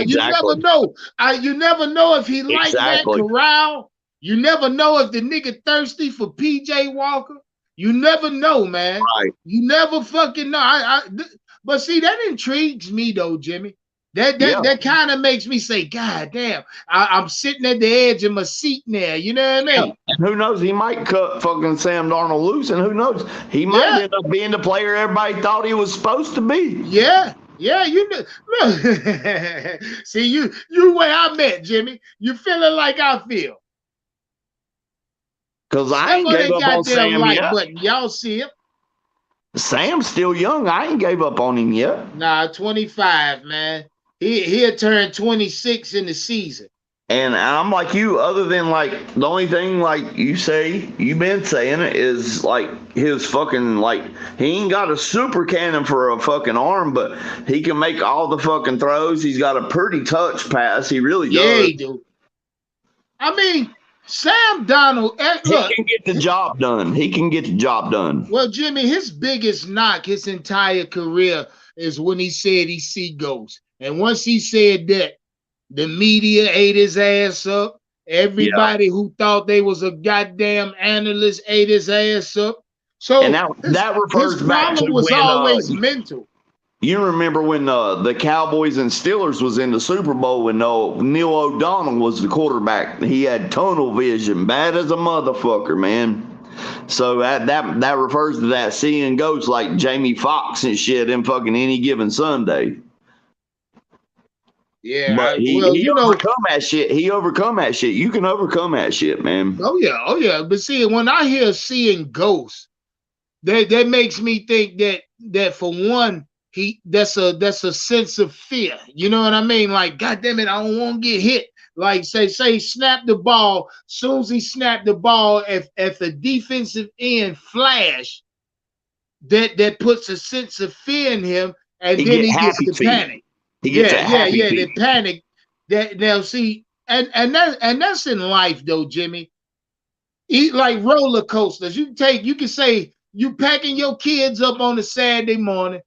You never know. You never know if he like Matt Corral. You never know if the nigga thirsty for PJ Walker. You never know, man. Right. You never fucking know. But see, that intrigues me though, Jimmy. That kind of makes me say, God damn, I'm sitting at the edge of my seat now. You know what I mean? And who knows? He might cut fucking Sam Darnold loose, and who knows? He might end up being the player everybody thought he was supposed to be. Yeah, you know. Look. See, you where I'm at, Jimmy. You feeling like I feel. Because I ain't gave up on Sam yet. Button. Y'all see him. Sam's still young. I ain't gave up on him yet. Nah, 25, man. He'll turn 26 in the season. And I'm like you, other than like the only thing like you've been saying it is like his fucking like he ain't got a super cannon for a fucking arm, but he can make all the fucking throws. He's got a pretty touch pass. He really does. Yeah, he do. I mean, Sam Darnold, look, he can get the job done. He can get the job done. Well, Jimmy, his biggest knock his entire career is when he said he see ghosts. And once he said that, the media ate his ass up. Everybody who thought they was a goddamn analyst ate his ass up. So and that refers back to was when, always mental. You remember when the Cowboys and Steelers was in the Super Bowl when Neil O'Donnell was the quarterback. He had tunnel vision, bad as a motherfucker, man. So that refers to that seeing ghosts like Jamie Foxx and shit in fucking Any Given Sunday. Yeah, but he overcome that shit. He overcome that shit. You can overcome that shit, man. Oh yeah. But see, when I hear seeing ghosts, that makes me think that for one, that's a sense of fear. You know what I mean? Like, God damn it, I don't want to get hit. Like say snap the ball. Soon as he snapped the ball, if the defensive end flash, that puts a sense of fear in him, and then he gets the panic. The panic. That now see, and that's in life though, Jimmy. Eat like roller coasters. You can say you packing your kids up on a Saturday morning,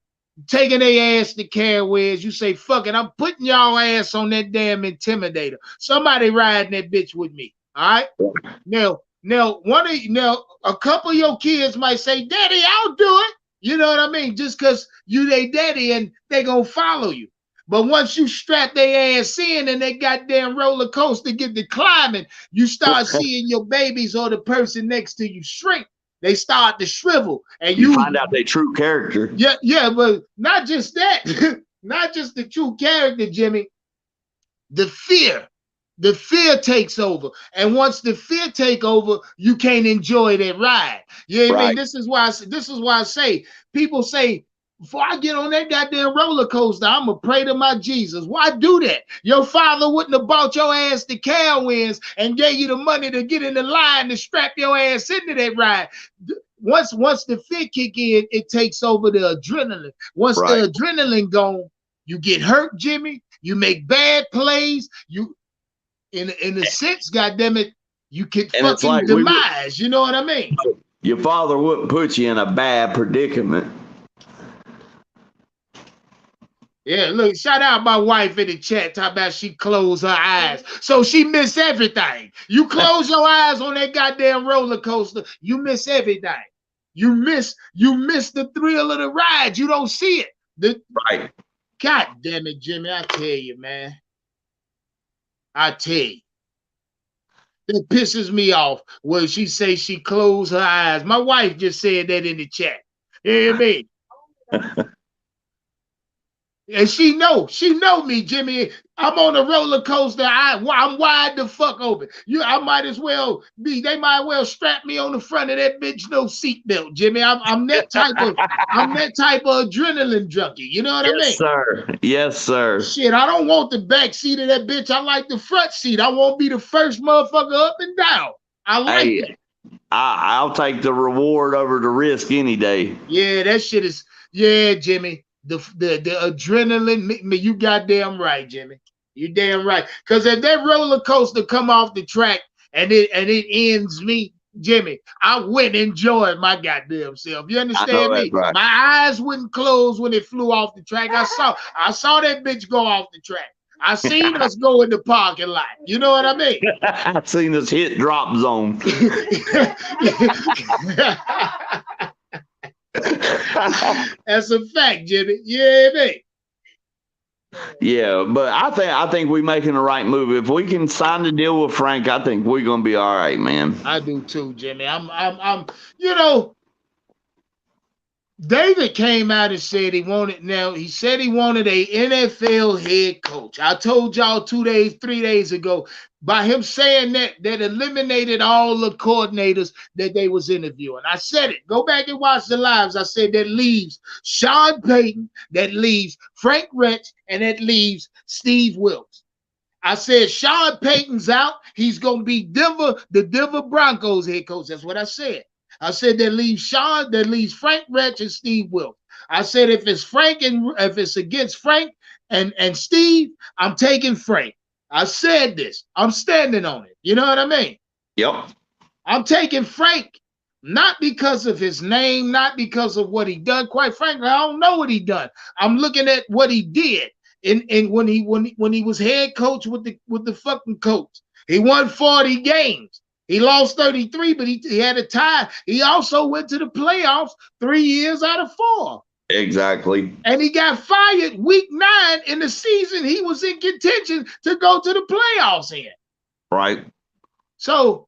taking their ass to Carowinds. You say, fuck it, I'm putting y'all ass on that damn Intimidator. Somebody riding that bitch with me. All right. Now a couple of your kids might say, Daddy, I'll do it. You know what I mean? Just because you they daddy and they gonna follow you. But once you strap their ass in and they goddamn roller coaster get to climbing, you start seeing your babies or the person next to you shrink. They start to shrivel, and you find out their true character. Yeah, but not just that, not just the true character, Jimmy. The fear takes over, and once the fear take over, you can't enjoy that ride. You know what I mean? This is why I say people say, before I get on that goddamn roller coaster, I'm going to pray to my Jesus. Why do that? Your father wouldn't have bought your ass to Carowinds and gave you the money to get in the line to strap your ass into that ride. Once the fear kick in, it takes over the adrenaline. Once the adrenaline gone, you get hurt, Jimmy. You make bad plays. You, in a sense, goddammit, you get fucking like demise. You know what I mean? Your father wouldn't put you in a bad predicament. Yeah, look, shout out my wife in the chat, talking about she closed her eyes. So she missed everything. You close your eyes on that goddamn roller coaster, you miss everything. You miss the thrill of the ride. You don't see it. Right. God damn it, Jimmy. I tell you, man. I tell you. That pisses me off when she say she closed her eyes. My wife just said that in the chat. You hear me? And she know me, Jimmy. I'm on a roller coaster. I'm wide the fuck open. They might well strap me on the front of that bitch, no seatbelt, Jimmy. I'm that type of adrenaline junkie. You know what I mean? Sir. Yes, sir. Shit, I don't want the back seat of that bitch. I like the front seat. I won't be the first motherfucker up and down. I like it. I'll take the reward over the risk any day. Yeah, that shit is. Yeah, Jimmy. The adrenaline, you goddamn right, Jimmy. You damn right. Because if that roller coaster come off the track and it ends me, Jimmy, I wouldn't enjoy my goddamn self. You understand me? Right. My eyes wouldn't close when it flew off the track. I saw that bitch go off the track. I seen us go in the parking lot. You know what I mean? I seen us hit drop zone. That's a fact, Jimmy. Yeah, man. Yeah, but I think we're making the right move. If we can sign the deal with Frank, I think we're gonna be all right, man. I do too, Jimmy. I'm. You know, David came out and said he wanted. Now he said he wanted a NFL head coach. I told y'all 3 days ago. By him saying that eliminated all the coordinators that they was interviewing. I said it. Go back and watch the lives. I said that leaves Sean Payton, that leaves Frank Reich, and that leaves Steve Wilkes. I said Sean Payton's out. He's gonna be the Denver Broncos head coach. That's what I said. I said that leaves Frank Reich and Steve Wilkes. I said if it's against Frank and Steve, I'm taking Frank. I said this. I'm standing on it. You know what I mean? Yep. I'm taking Frank, not because of his name, not because of what he done. Quite frankly, I don't know what he done. I'm looking at what he did. And when he was head coach with the fucking Colts, he won 40 games. He lost 33, but he had a tie. He also went to the playoffs 3 years out of 4. Exactly. And he got fired week 9 in the season. He was in contention to go to the playoffs in. Right. So,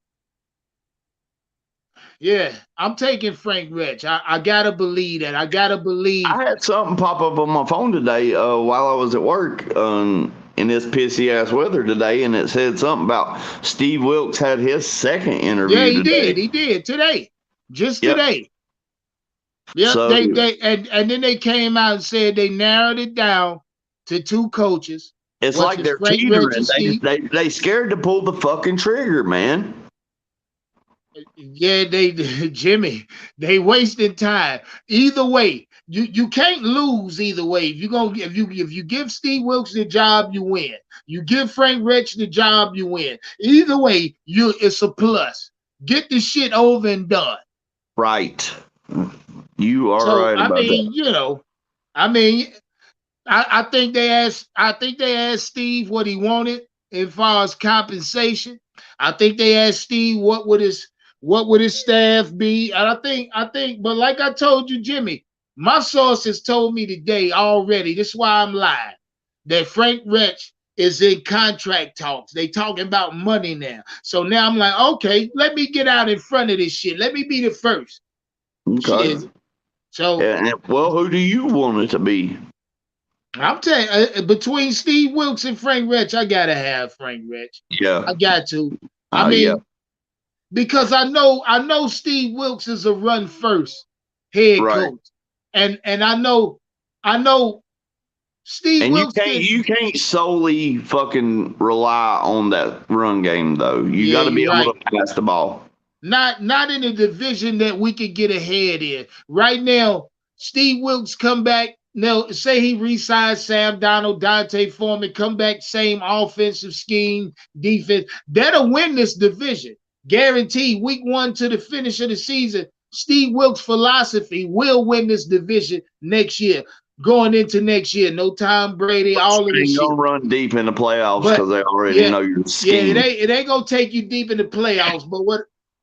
yeah, I'm taking Frank Reich. I gotta believe that. I gotta believe. I had something pop up on my phone today while I was at work in this pissy ass weather today, and it said something about Steve Wilkes had his second interview. Yeah, he today. did. He did today. Just today. Yep. So, and then they came out and said they narrowed it down to 2 coaches. It's like they're teetering. They scared to pull the fucking trigger, man. Yeah, Jimmy, they wasted time. Either way, you can't lose either way. If you give Steve Wilkes the job, you win. You give Frank Reich the job, you win. Either way, it's a plus. Get the shit over and done. Right. You are right about that. I think they asked Steve what he wanted as far as compensation. I think they asked Steve what would his staff be. And I think, but like I told you, Jimmy, my sources told me today already, this is why I'm lying, that Frank Reich is in contract talks. They talking about money now. So now I'm like, okay, let me get out in front of this shit. Let me be the first. Okay. So, well, who do you want it to be? I'm telling you, between Steve Wilkes and Frank Reich, I gotta have Frank Reich. Yeah, I got to. I mean, because I know Steve Wilkes is a run first head coach, and I know Steve and Wilkes. You can't solely fucking rely on that run game though. You got to be able to pass the ball. Not in a division that we could get ahead in. Right now, Steve Wilkes come back. Now, say he re-signs Sam Darnold, Dante Foreman, come back, same offensive scheme, defense. That'll win this division. Guaranteed, week 1 to the finish of the season, Steve Wilkes' philosophy will win this division next year. Going into next year, no Tom Brady, all of this shit. Don't run deep in the playoffs because they already know your scheme. Yeah, it ain't gonna take you deep in the playoffs. But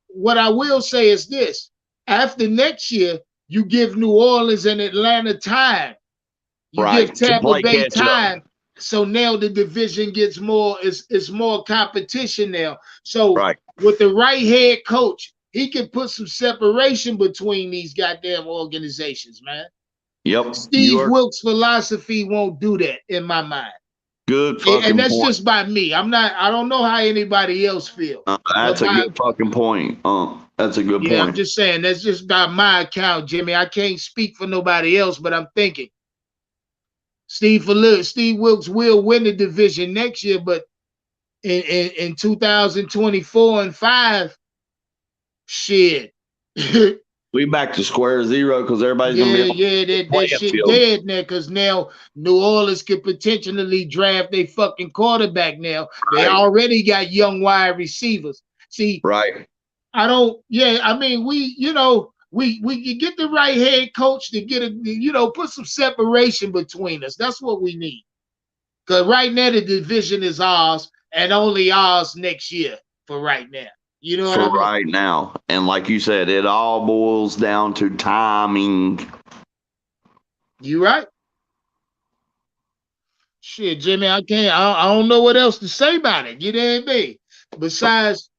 what I will say is this: after next year, you give New Orleans and Atlanta time. You give Tampa Bay time. So now the division gets more, it's more competition now. So with the right head coach, he can put some separation between these goddamn organizations, man. Yep. Steve Wilkes' philosophy won't do that in my mind. Good fucking point. And that's just by me. I don't know how anybody else feels. That's a good fucking point. That's a good point. I'm just saying, that's just by my account, Jimmy. I can't speak for nobody else, but I'm thinking Steve Wilkes will win the division next year, but in 2024 and 5, shit. We back to square zero because everybody's gonna be that shit dead now because now New Orleans could potentially draft their fucking quarterback now. They already got young wide receivers. See, we get the right head coach to get put some separation between us. That's what we need. Because right now the division is ours and only ours next year for right now. You know what I mean? Right now. And like you said, it all boils down to timing. You right. Shit, Jimmy, I can't. I don't know what else to say about it. You know what I mean? Besides,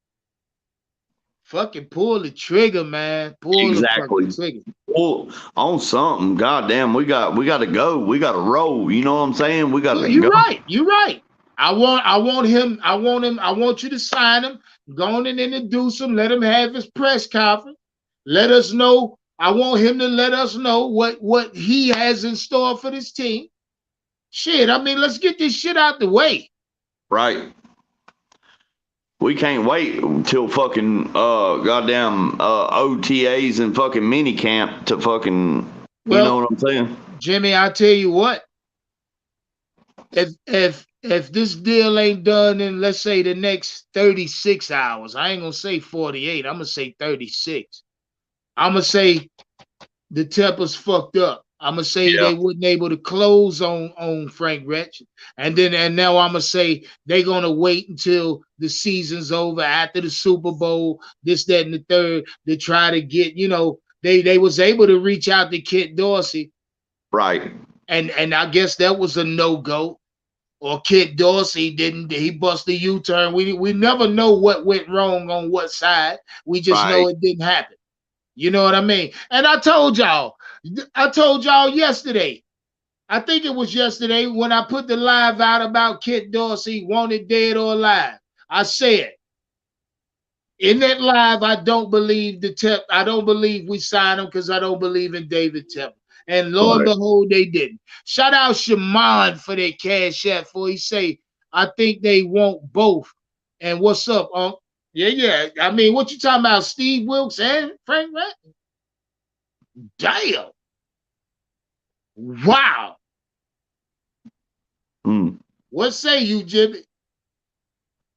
fucking pull the trigger, man. Pull the fucking Exactly. trigger. Well, on something. Goddamn, we got to go. We got to roll. You know what I'm saying? We got to You're go. right. You're right. I want him. I want you to sign him. Go on and introduce him. Let him have his press conference. Let us know. I want him to let us know what he has in store for this team. Shit, I mean, let's get this shit out the way. Right. We can't wait until fucking goddamn OTAs and fucking mini camp to fucking, you know what I'm saying? Jimmy, I tell you what. If this deal ain't done in, let's say, the next 36 hours, I ain't gonna say 48, I'm gonna say 36. I'm gonna say the Tempers fucked up. I'm gonna say they wasn't able to close on Frank Reich, and now I'm gonna say they're gonna wait until the season's over after the Super Bowl, this, that, and the third, to try to get, they was able to reach out to Kent Dorsey, right? And I guess that was a no-go. Or Kent Dorsey he bust a U-turn. We never know what went wrong on what side. We just know it didn't happen. You know what I mean? And I told y'all yesterday. I think it was yesterday when I put the live out about Kent Dorsey, wanted dead or alive. I said in that live, I don't believe we signed him because I don't believe in David Tepper. And lo and behold, they didn't. Shout out Shaman for their cash app for he say, I think they want both. And what's up, Unc? Yeah. I mean, what you talking about, Steve Wilks and Frank Reich? Damn. Wow. What say you, Jimmy?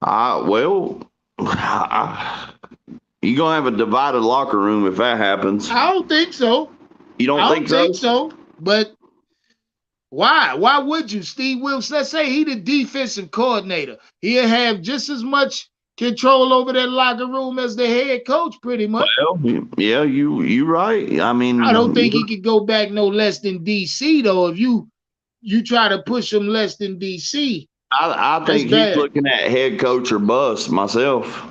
Well, you're gonna have a divided locker room if that happens. I don't think so. You don't think so? But why? Why would you? Steve Wilks, let's say he the defensive coordinator. He'll have just as much control over that locker room as the head coach, pretty much. Well, yeah, you right. I mean, I don't think he could go back no less than DC though. If you try to push him less than DC, I think he's looking at head coach or bust myself.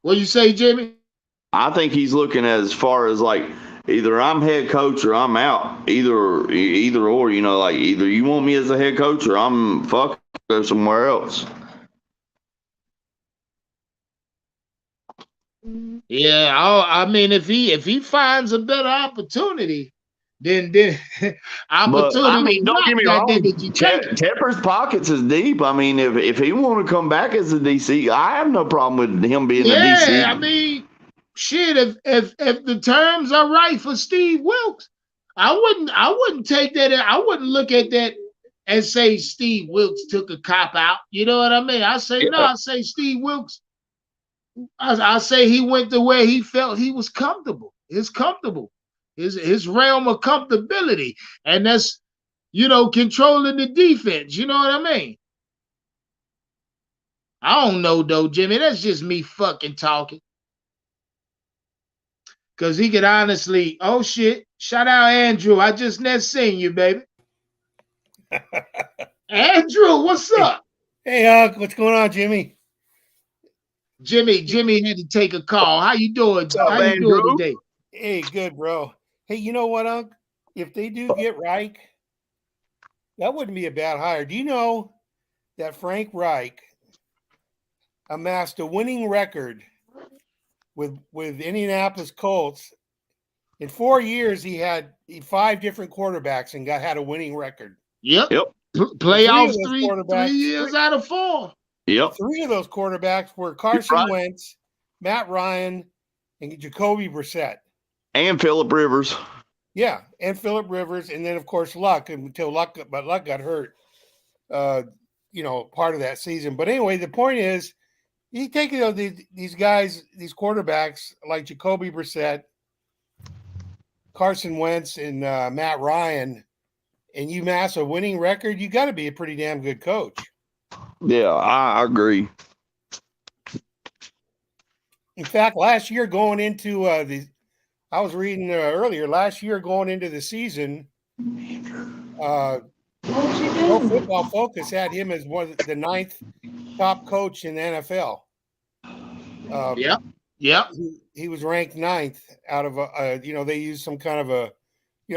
What you say, Jimmy? I think he's looking at as far as like either I'm head coach or I'm out. Either or, like either you want me as a head coach or I'm go somewhere else. Yeah, I mean, if he finds a better opportunity, then opportunity. But, I mean, don't get me wrong. Tepper's pockets is deep. I mean, if he want to come back as a DC, I have no problem with him being a DC. Yeah, I mean, shit. If the terms are right for Steve Wilks, I wouldn't take that. I wouldn't look at that and say Steve Wilks took a cop out. You know what I mean? I say no. I say Steve Wilks. I say he went to where he felt he was comfortable. His realm of comfortability, and that's controlling the defense. You know what I mean? I don't know though, Jimmy. That's just me fucking talking. Cause he could honestly, oh shit! Shout out Andrew. I just net seen you, baby. Andrew, what's up? Hey, what's going on, Jimmy? Jimmy had to take a call. How you doing? How you doing today? Hey, good, bro. Hey, you know what, Unc? If they do get Reich, that wouldn't be a bad hire. Do you know that Frank Reich amassed a winning record with Indianapolis Colts? In 4 years, he had 5 different quarterbacks and had a winning record. Yep. Playoffs 3 years out of 4. Yep. 3 of those quarterbacks were Carson Wentz, Matt Ryan, and Jacoby Brissett. And Phillip Rivers. Yeah, and Phillip Rivers, and then of course Luck Luck got hurt. Part of that season. But anyway, the point is, you take these guys, these quarterbacks like Jacoby Brissett, Carson Wentz, and Matt Ryan, and you amass a winning record. You got to be a pretty damn good coach. Yeah, I agree. In fact, last year going into I was reading earlier, last year going into the season, Pro Football Focus had him as the 9th top coach in the NFL. Yep. He was ranked 9th out of they use some kind of a,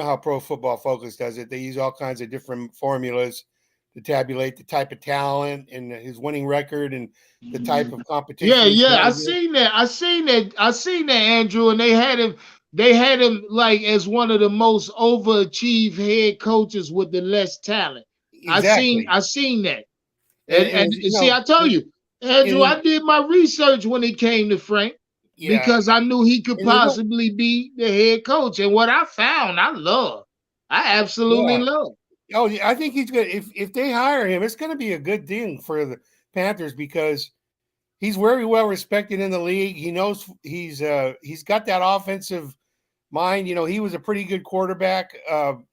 how Pro Football Focus does it. They use all kinds of different formulas to tabulate the type of talent and his winning record and the type of competition. Yeah. I seen that, Andrew, and they had him like as one of the most overachieved head coaches with the less talent. Exactly. I seen that. And see, I told you, Andrew, I did my research when it came to Frank because I knew he could possibly be the head coach. And what I found, I love. I absolutely love. Oh, I think he's good. If they hire him, it's going to be a good thing for the Panthers because he's very well respected in the league. He knows he's got that offensive mind. He was a pretty good quarterback. But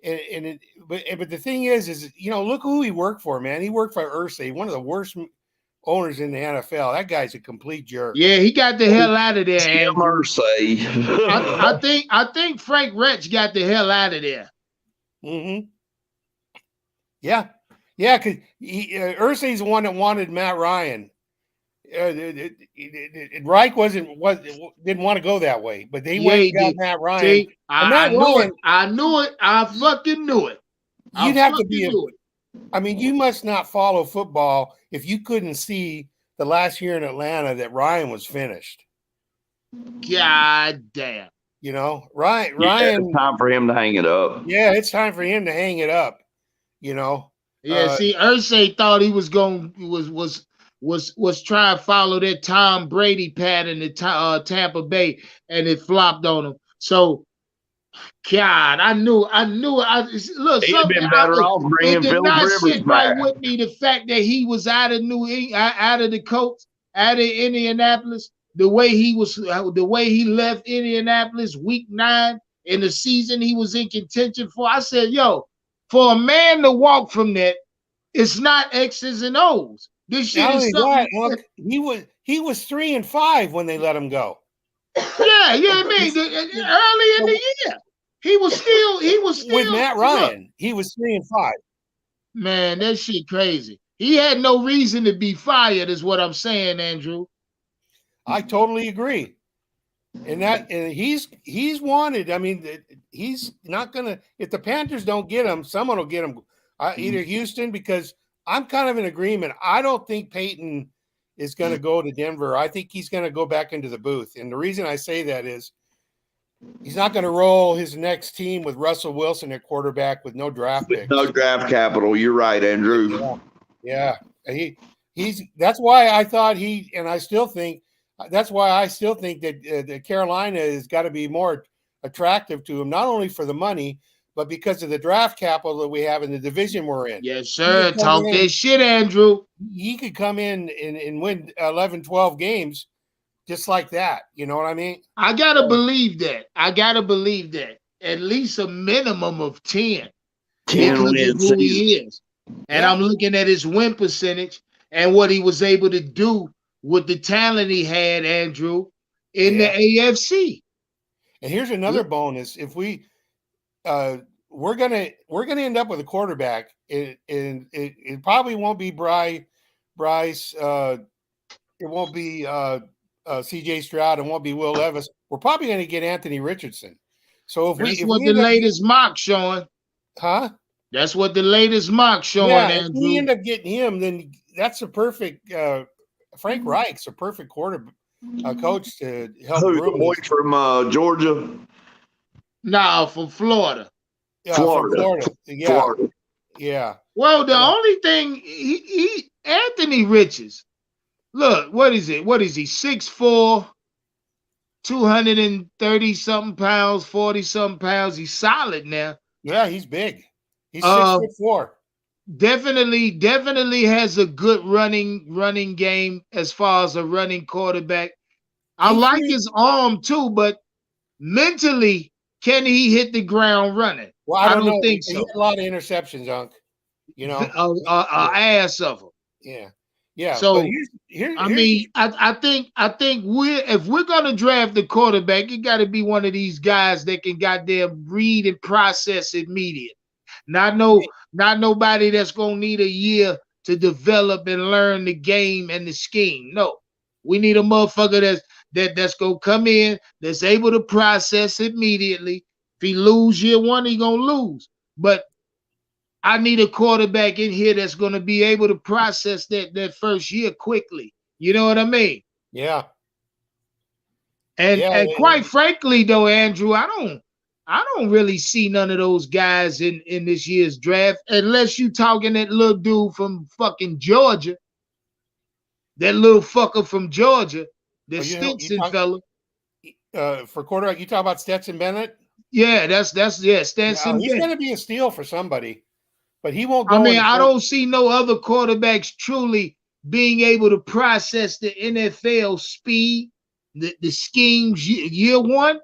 the thing is look who he worked for, man. He worked for Irsay, one of the worst owners in the NFL. That guy's a complete jerk. Yeah, he got the hell out of there. Irsay. I think Frank Wretch got the hell out of there. Mm-hmm. Yeah, because Irsay's the one that wanted Matt Ryan. Reich didn't want to go that way, but they went and got Matt Ryan. See, I knew it. I fucking knew it. You'd have to be. You must not follow football if you couldn't see the last year in Atlanta that Ryan was finished. God damn. Ryan. It's time for him to hang it up. Yeah, it's time for him to hang it up. Yeah, see, Irsay thought he was was trying to follow that Tom Brady pattern in Tampa Bay, and it flopped on him. So, God, I knew. Look, he'd been better off bringing Philip Rivers back. Right with me, the fact that he was out of the Colts, out of Indianapolis, the way he left Indianapolis week 9 in the season he was in contention for. I said, yo, for a man to walk from that, it's not X's and O's. This shit is something. Look, he was 3-5 when they let him go. Yeah, early in the year. He was still with Matt Ryan. He was 3-5. Man, that shit crazy. He had no reason to be fired, is what I'm saying, Andrew. I totally agree. And he's wanted. He's not gonna. If the Panthers don't get him, someone will get him. Either Houston, because I'm kind of in agreement. I don't think Peyton is going to go to Denver. I think he's going to go back into the booth. And the reason I say that is he's not going to roll his next team with Russell Wilson at quarterback with no draft picks. No draft capital. You're right, Andrew. Yeah. That's why I thought I still think that Carolina has got to be more attractive to him, not only for the money, but because of the draft capital that we have in the division we're in. Yes, sir. Talk that shit, Andrew. He could come in and win 11, 12 games just like that. You know what I mean? I got to believe that. At least a minimum of 10. 10 wins. Who he is. And I'm looking at his win percentage and what he was able to do with the talent he had, Andrew, in the AFC. And here's another bonus. If we're gonna end up with a quarterback, and it probably won't be Bryce. It won't be C.J. Stroud. It won't be Will Levis. We're probably going to get Anthony Richardson. So that's what the latest mock showing. Huh? That's what the latest mock showing. Yeah, Andrew. if we end up getting him, then that's a perfect. Frank Reich's a perfect quarterback coach to help. The boy from Georgia? No, from Florida. Yeah, Florida. Yeah. Florida. Yeah. Well, the only thing he Anthony Richards. Look, what is it? What is he? 6'4", 230 something pounds, 40 something pounds. He's solid now. Yeah, he's big. He's 6'4". Definitely has a good running game as far as a running quarterback. I like his arm too, but mentally, can he hit the ground running? Well, I don't think so. He had a lot of interceptions, Unc. Ass of them. Yeah. Yeah. So I think if we're gonna draft the quarterback, it got to be one of these guys that can goddamn read and process immediate. Not nobody that's gonna need a year to develop and learn the game and the scheme. No, we need a motherfucker that's gonna come in, that's able to process immediately. If he lose year one, he gonna lose. But I need a quarterback in here that's gonna be able to process that first year quickly. You know what I mean? Yeah. And quite frankly, though, Andrew, I don't really see none of those guys in this year's draft, unless you talking that little dude from fucking Georgia, that little fucker from Georgia, the Stetson fella. For quarterback, you talk about Stetson Bennett? Yeah, that's Stetson. He's going to be a steal for somebody, but he won't go. I mean, I don't see no other quarterbacks truly being able to process the NFL speed, the schemes year one.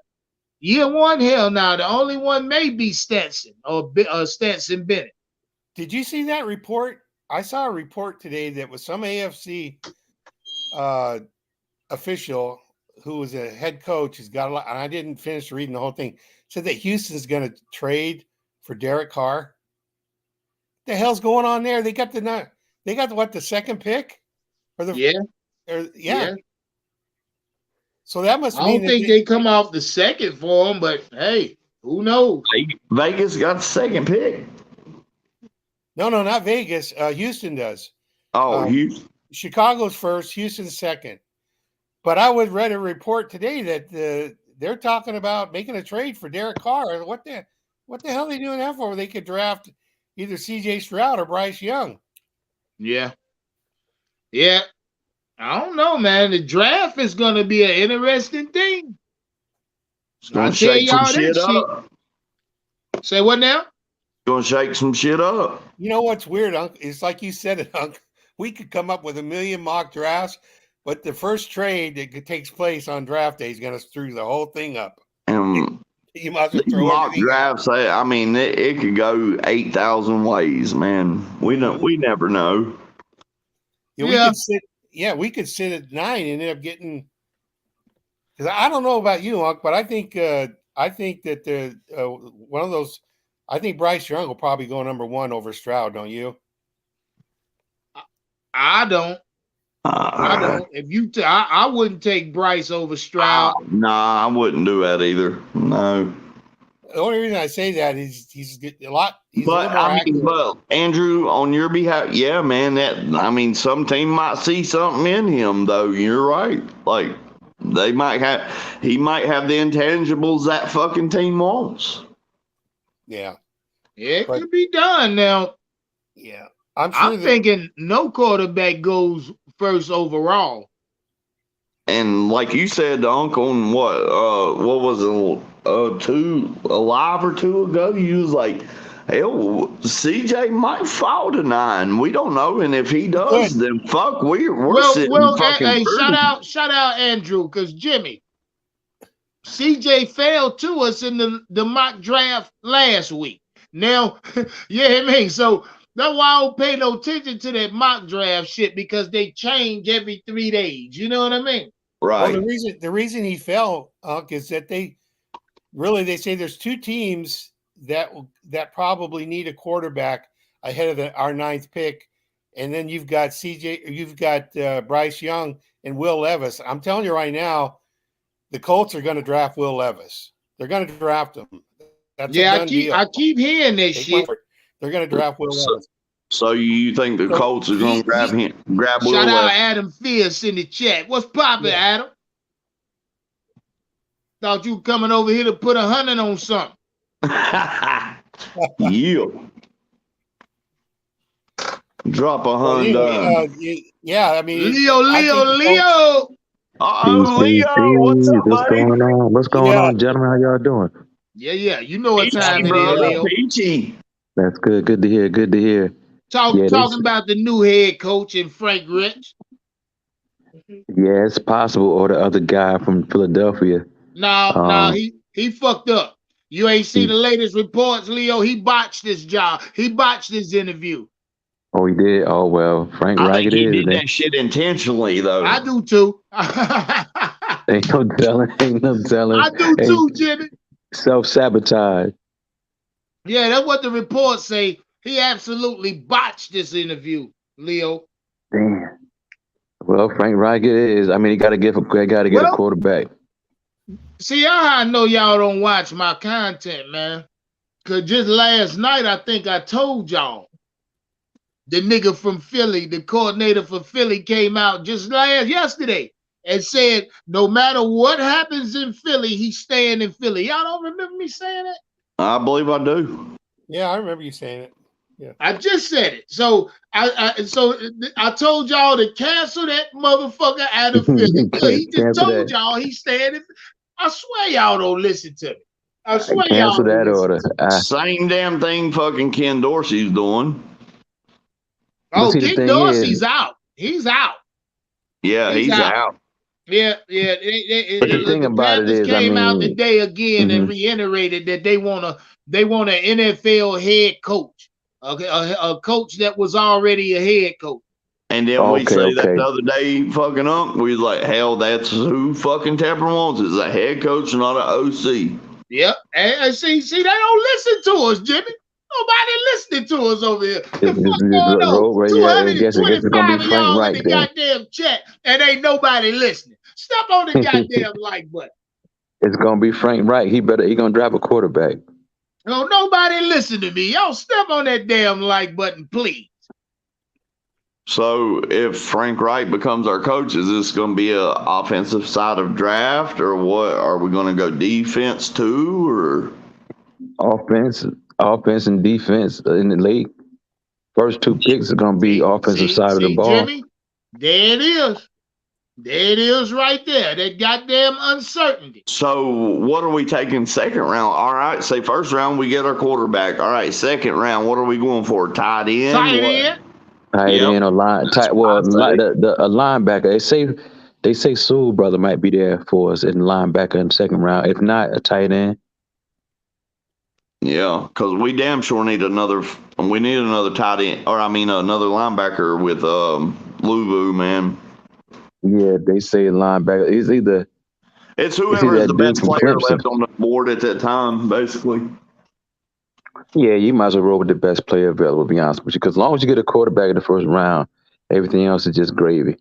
Year one, hell no. The only one may be Stetson or Stetson Bennett. Did you see that report? I saw a report today that was some AFC official who was a head coach who's got a lot, and I didn't finish reading the whole thing, said that Houston's going to trade for Derek Carr. What the hell's going on there? They got the second pick? Yeah. So that must mean I don't think they come off the second for him, but hey, who knows? Vegas got the second pick. No, not Vegas. Houston does. Oh, Houston. Chicago's first, Houston's second. But I read a report today that they're talking about making a trade for Derek Carr. What the hell are they doing that for? They could draft either C.J. Stroud or Bryce Young. Yeah. I don't know, man. The draft is going to be an interesting thing. It's going to shake some shit up. Say what now? Going to shake some shit up. You know what's weird, Unc? It's like you said it, Unc. We could come up with 1 million mock drafts, but the first trade that takes place on draft day is going to screw the whole thing up. You might as well throw mock drafts. I mean, it could go 8,000 ways, man. We never know. We could sit at 9 and end up getting. Because I don't know about you, Unc, but I think that the one of those. I think Bryce Young will probably go number 1 over Stroud. Don't you? I don't. If I wouldn't take Bryce over Stroud. Nah, I wouldn't do that either. No. The only reason I say that is he's a lot. But Andrew, on your behalf, yeah, man. Some team might see something in him, though. You're right. Like he might have the intangibles that fucking team wants. Yeah, it could be done now. Yeah, I'm thinking no quarterback goes first overall. And like you said, Unc, on what was it? 2 ago, you was like, hell, CJ might fall to 9. We don't know, and if he does, then fuck, we're sitting fucking. Hey, shout out Andrew, because Jimmy, CJ fell to us in the mock draft last week. Now, so that's why I don't pay no attention to that mock draft shit, because they change every 3 days. You know what I mean? Right. Well, the reason he fell, Unc, is that they say there's 2 teams that probably need a quarterback ahead of our 9th pick, and then you've got Bryce Young and Will Levis. I'm telling you right now, the Colts are going to draft Will Levis. They're going to draft him. That's I keep hearing this shit. They're going to draft Will Levis. So you think the Colts are going to grab Will Levis? Shout out Adam Fierce in the chat. What's poppin', Adam? Thought you were coming over here to put 100 on something. Yeah. Drop 100. Yeah, Leo. Leo, what's up, buddy? What's going on, gentlemen? How y'all doing? Yeah. You know what time it is, Leo. Peachy. That's good. Good to hear. Talking about the new head coach in Frank Rich. Yeah, it's possible. Or the other guy from Philadelphia. No, he fucked up. You ain't seen the latest reports, Leo. He botched this job. He botched this interview. Oh, he did? Oh, well, Frank Reich it is. He did that shit intentionally, though. I do, too. Ain't no telling. I do, too, Jimmy. Self-sabotage. Yeah, that's what the reports say. He absolutely botched this interview, Leo. Damn. Well, Frank Reich it is. I mean, he got to get a Well, quarterback. see, I know y'all don't watch my content, man. Cause just last night, I think I told y'all the nigga from Philly, the coordinator for Philly, came out just yesterday and said, no matter what happens in Philly, he's staying in Philly. Y'all don't remember me saying that? I believe I do. Yeah, I remember you saying it. Yeah. I just said it. So I told y'all to cancel that motherfucker out of Philly. He just Cancel told that. y'all he's staying in. I swear y'all don't listen to me. I swear Cancel y'all don't that listen order. to me. Same damn thing fucking Ken Dorsey's doing. Oh, see, the Ken thing Dorsey's is, out. He's out. Yeah, he's out. Yeah. but the thing The about it Panthers is, I came out mean, today again and mhm. reiterated that they want an NFL head coach, a coach that was already a head coach. And then we Okay, say that okay. the other day, fucking up. We was like, hell, that's who fucking Tapper wants is a head coach, not an OC. Yep. And see, they don't listen to us, Jimmy. Nobody listening to us over here. The fuck going on? Right, yeah, I guess it's gonna 225 be of Frank y'all in Reich the then. goddamn chat, and ain't nobody listening. Step on the goddamn like button. It's gonna be Frank Reich. He gonna drive a quarterback. No, nobody listen to me. Y'all step on that damn like button, please. So if Frank Reich becomes our coach, is this going to be a offensive side of draft, or what? Are we going to go defense too, or Offense and defense in the league. First two picks are gonna be offensive side of the ball. Jimmy, there it is. There it is right there. That goddamn uncertainty. So what are we taking second round? All right, say first round we get our quarterback. All right, second round, what are we going for? Tight end? Tight end. Tight end or line tight. Well, a linebacker. They say Sewell brother might be there for us in linebacker in the second round. If not, a tight end. Yeah, because we damn sure need another. We need another tight end, or I mean another linebacker with Luvu, man. Yeah, they say linebacker. It's whoever is the dude best from player Clemson. left on the board at that time, basically. Yeah, you might as well roll with the best player available, to be honest with you. Because as long as you get a quarterback in the first round, everything else is just gravy.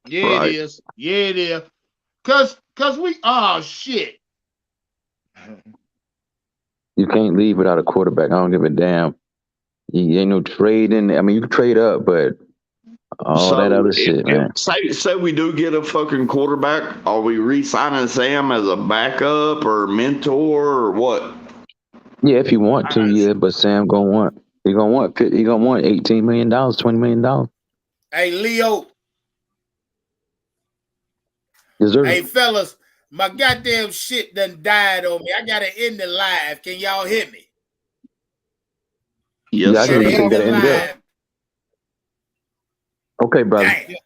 Yeah, Right. it is. Yeah, it is. Cause we shit. You can't leave without a quarterback. I don't give a damn. You ain't no trading. I mean, you can trade up, but all that other shit, man. Say we do get a fucking quarterback. Are we re-signing Sam as a backup or mentor or what? Yeah, if you want to, yeah. But Sam gonna want $18 million, $20 million. Hey, Leo. Deserve. Hey, fellas, my goddamn shit done died on me. I gotta end the live. Can y'all hear me? Yes, Yeah, I sir. can end the live. Okay, brother. Damn.